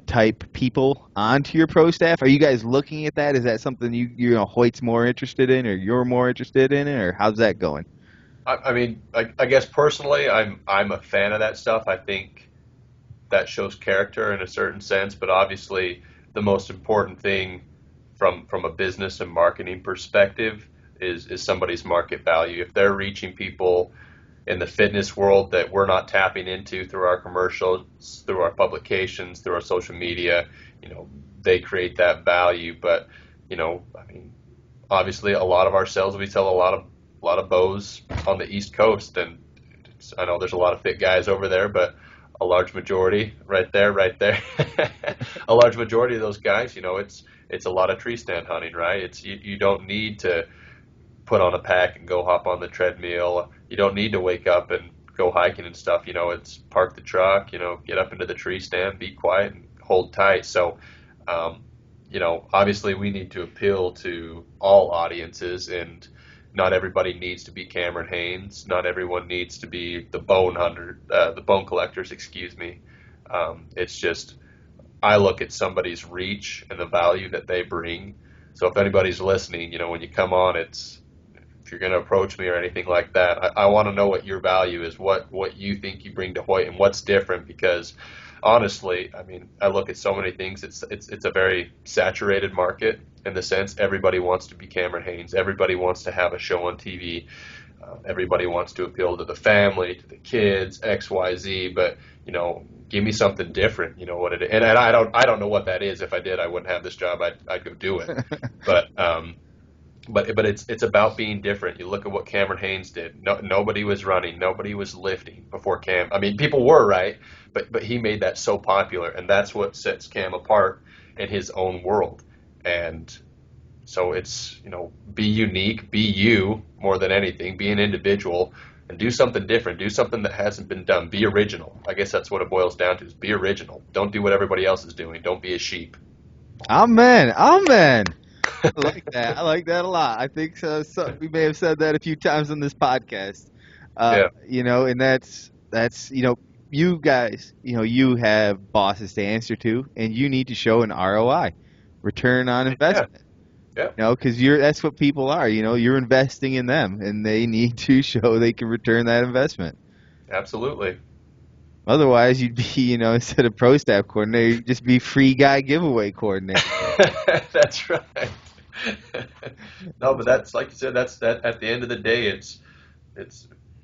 Speaker 1: type people onto your pro staff? Are you guys looking at that? Is that something Hoyt's more interested in, or you're more interested in it, or how's that going?
Speaker 3: I mean, I guess personally, I'm a fan of that stuff. I think that shows character in a certain sense, but obviously the most important thing from a business and marketing perspective is somebody's market value. If they're reaching people in the fitness world that we're not tapping into through our commercials, through our publications, through our social media, they create that value. But I mean, obviously a lot of our sales, we sell a lot of bows on the East Coast, and I know there's a lot of fit guys over there, but a large majority right there, a large majority of those guys, it's a lot of tree stand hunting, right? It's you don't need to put on a pack and go hop on the treadmill. You don't need to wake up and go hiking and stuff. It's park the truck, get up into the tree stand, be quiet and hold tight. So, obviously we need to appeal to all audiences, and not everybody needs to be Cameron Haynes. Not everyone needs to be the the bone collectors, excuse me. It's just, I look at somebody's reach and the value that they bring. So if anybody's listening, when you come on, if you're going to approach me or anything like that, I want to know what your value is, what you think you bring to Hoyt, and what's different. Because honestly, I mean, I look at so many things. It's a very saturated market in the sense everybody wants to be Cameron Haynes. Everybody wants to have a show on TV. Everybody wants to appeal to the family, to the kids, X, Y, Z. But give me something different. You know what it is, and I don't know what that is. If I did, I wouldn't have this job. I'd go do it. But but it's about being different. You look at what Cameron Haynes did. No, nobody was running, nobody was lifting before Cam. I mean, people were, right, but he made that so popular, and that's what sets Cam apart in his own world. And so it's, be unique, be you more than anything, be an individual, and do something different, do something that hasn't been done. Be original. I guess that's what it boils down to: is be original. Don't do what everybody else is doing. Don't be a sheep.
Speaker 1: Amen. Amen. I like that. I like that a lot. I think we may have said that a few times on this podcast.
Speaker 3: Yeah.
Speaker 1: And that's you guys, you have bosses to answer to, and you need to show an ROI, return on investment.
Speaker 3: Yeah.
Speaker 1: Because that's what people are. You're investing in them, and they need to show they can return that investment.
Speaker 3: Absolutely.
Speaker 1: Otherwise, you'd be, instead of pro staff coordinator, you'd just be free guy giveaway coordinator.
Speaker 3: That's right. No, but that's, like you said, that's at the end of the day, it's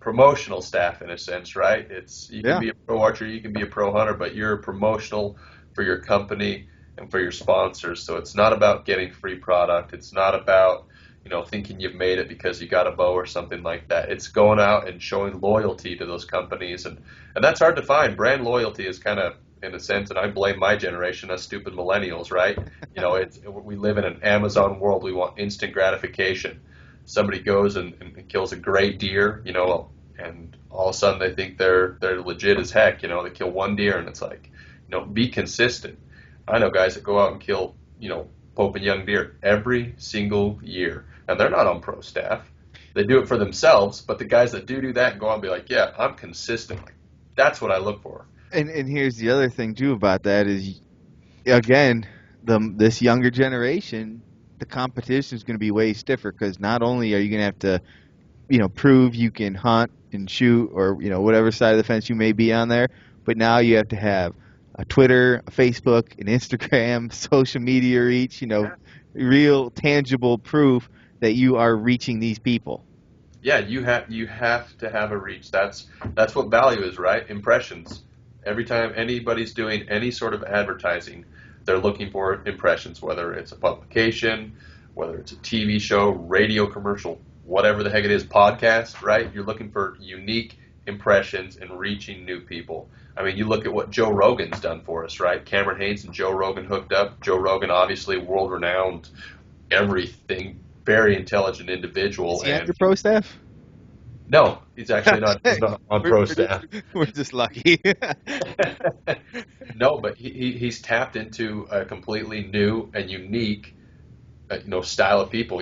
Speaker 3: promotional staff in a sense, right? You can be a pro archer, you can be a pro hunter, but you're promotional for your company and for your sponsors. So it's not about getting free product. It's not about, thinking you've made it because you got a bow or something like that. It's going out and showing loyalty to those companies. And that's hard to find. Brand loyalty is kind of, in a sense, and I blame my generation, us stupid millennials, right? We live in an Amazon world. We want instant gratification. Somebody goes and kills a great deer, and all of a sudden they think they're legit as heck. They kill one deer, and it's like, be consistent. I know guys that go out and kill, Pope and young deer every single year, and they're not on pro staff. They do it for themselves, but the guys that do that and go out and be like, yeah, I'm consistent. Like, that's what I look for.
Speaker 1: And here's the other thing too about that is, again, this younger generation, the competition is going to be way stiffer, because not only are you going to have to, prove you can hunt and shoot, or whatever side of the fence you may be on there, but now you have to have a Twitter, a Facebook, an Instagram, social media reach, real tangible proof that you are reaching these people.
Speaker 3: Yeah, you have to have a reach. That's what value is, right? Impressions. Every time anybody's doing any sort of advertising, they're looking for impressions, whether it's a publication, whether it's a TV show, radio commercial, whatever the heck it is, podcast, right? You're looking for unique impressions and reaching new people. I mean, you look at what Joe Rogan's done for us, right? Cameron Haynes and Joe Rogan hooked up. Joe Rogan, obviously world-renowned, everything, very intelligent individual.
Speaker 1: Is he on your pro staff?
Speaker 3: No, he's actually not. He's not on pro staff.
Speaker 1: We're just lucky.
Speaker 3: No, but he's tapped into a completely new and unique, style of people.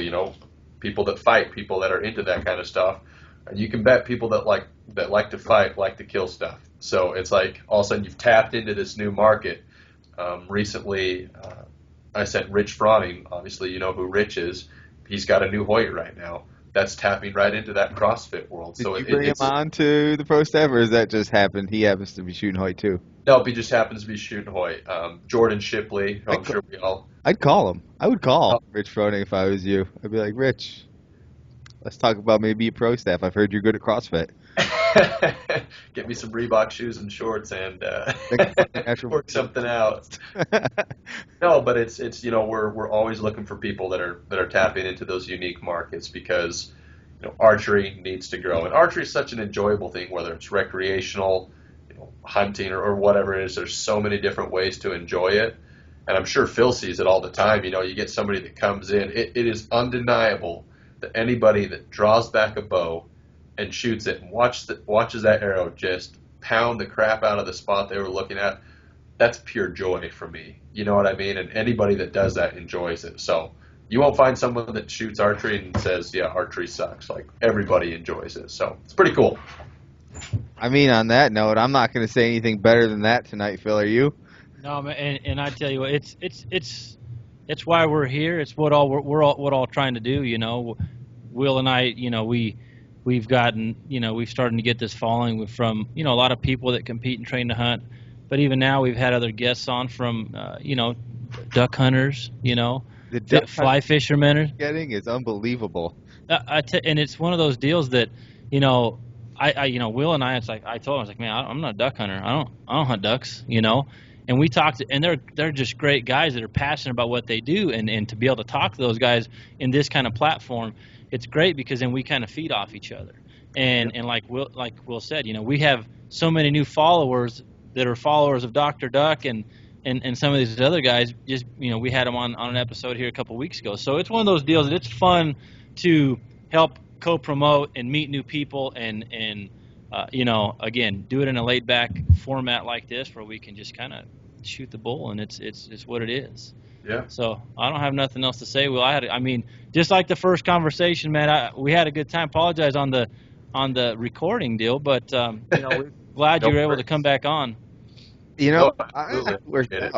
Speaker 3: People that fight, people that are into that kind of stuff. And you can bet people that like to fight like to kill stuff. So it's like all of a sudden you've tapped into this new market. Recently, I sent Rich Froning. Obviously, you know who Rich is. He's got a new Hoyt right now. That's tapping right into that CrossFit world.
Speaker 1: Did you bring him on to the pro staff, or is that just happened? He happens to be shooting Hoyt too.
Speaker 3: No, he just happens to be shooting Hoyt. Jordan Shipley, who I'm sure we all.
Speaker 1: I'd call him. I would call Rich Froning if I was you. I'd be like, Rich, let's talk about maybe a pro staff. I've heard you're good at CrossFit.
Speaker 3: Get me some Reebok shoes and shorts and work something out. No, but it's we're always looking for people that are tapping into those unique markets, because archery needs to grow, and archery is such an enjoyable thing, whether it's recreational, hunting or whatever it is. There's so many different ways to enjoy it, and I'm sure Phil sees it all the time. You get somebody that comes in. It is undeniable that anybody that draws back a bow and shoots it and watches that arrow just pound the crap out of the spot they were looking at, that's pure joy for me. You know what I mean? And anybody that does that enjoys it. So you won't find someone that shoots archery and says, yeah, archery sucks. Like, everybody enjoys it. So it's pretty cool.
Speaker 1: I mean, on that note, I'm not going to say anything better than that tonight, Phil. Are you?
Speaker 2: No, man, and I tell you what, it's why we're here. It's what we're all trying to do. Will and I, we've gotten, we've started to get this following from, a lot of people that compete and train to hunt. But even now, we've had other guests on from, duck hunters,
Speaker 1: The
Speaker 2: fly fishermen.
Speaker 1: Getting is unbelievable.
Speaker 2: And it's one of those deals that, Will and I, it's like, I told him, I was like, man, I'm not a duck hunter. I don't hunt ducks, And and we talked, and they're just great guys that are passionate about what they do, and to be able to talk to those guys in this kind of platform, it's great because then we kind of feed off each other. And like Will said, we have so many new followers that are followers of Dr. Duck and some of these other guys. Just we had them on an episode here a couple weeks ago. So it's one of those deals that it's fun to help co-promote and meet new people and again, do it in a laid back format like this where we can just kind of shoot the bull, and it's what it is.
Speaker 3: Yeah.
Speaker 2: So I don't have nothing else to say. Well, just like the first conversation, man, we had a good time. Apologize on the recording deal, but we're glad you were able to come back on.
Speaker 1: We're out,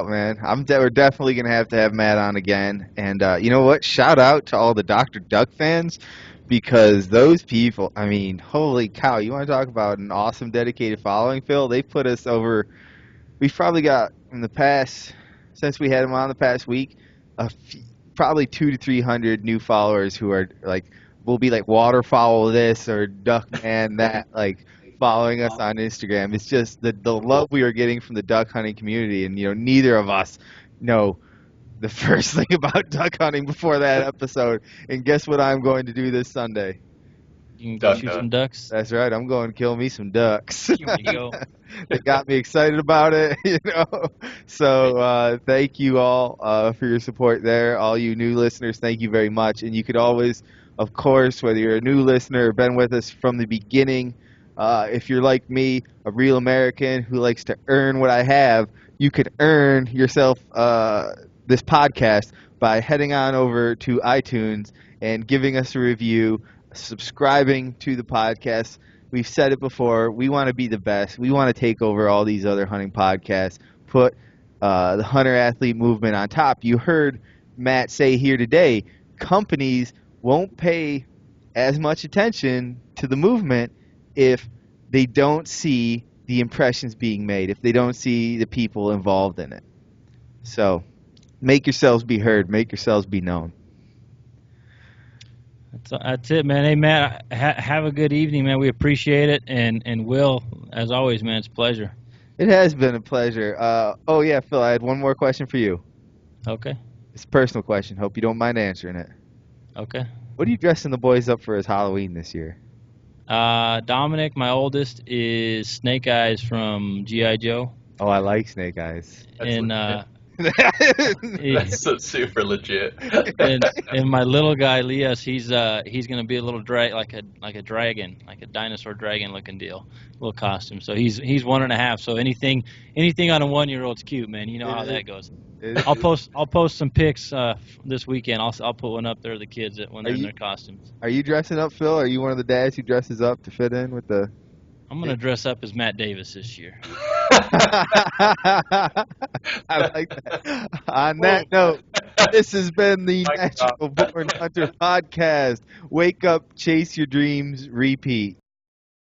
Speaker 1: man. We're definitely gonna have to have Matt on again. And you know what? Shout out to all the Dr. Duck fans, because those people, I mean, holy cow! You want to talk about an awesome, dedicated following, Phil? They put us over. We've probably got in the past, since we had them on the past week, probably 200 to 300 new followers who are like, will be like waterfowl this or duck man that, like, following us on Instagram. It's just the love we are getting from the duck hunting community, and neither of us know the first thing about duck hunting before that episode. And guess what I'm going to do this Sunday?
Speaker 2: You can go shoot some ducks.
Speaker 1: That's right. I'm going to kill me some ducks.
Speaker 2: Here we go.
Speaker 1: They got me excited about it, So thank you all for your support there. All you new listeners, thank you very much. And you could always, of course, whether you're a new listener or been with us from the beginning, if you're like me, a real American who likes to earn what I have, you could earn yourself this podcast by heading on over to iTunes and giving us a review, subscribing to the podcast. We've said it before. We want to be the best. We want to take over all these other hunting podcasts, put the hunter-athlete movement on top. You heard Matt say here today, companies won't pay as much attention to the movement if they don't see the impressions being made, if they don't see the people involved in it. So make yourselves be heard. Make yourselves be known.
Speaker 2: That's it, man. Hey, Matt, have a good evening, man. We appreciate it. And Will, as always, man, it's a pleasure.
Speaker 1: It has been a pleasure. Oh, yeah, Phil, I had one more question for you.
Speaker 2: Okay.
Speaker 1: It's a personal question. Hope you don't mind answering it.
Speaker 2: Okay.
Speaker 1: What are you dressing the boys up for as Halloween this year?
Speaker 2: Dominic, my oldest, is Snake Eyes from G.I. Joe.
Speaker 1: Oh, I like Snake Eyes.
Speaker 3: That's so super legit.
Speaker 2: and my little guy, Elias, he's gonna be a little like a dragon, like a dinosaur dragon looking deal, little costume. So he's 1.5. So anything on a 1-year-old's cute, man. You know how that goes. I'll post some pics this weekend. I'll put one up there of the kids when they're in their costumes.
Speaker 1: Are you dressing up, Phil? Are you one of the dads who dresses up to fit in with the?
Speaker 2: I'm gonna dress up as Matt Davis this year.
Speaker 1: I like that. On that note, this has been the Natural Born Hunter Podcast. Wake up, chase your dreams, repeat.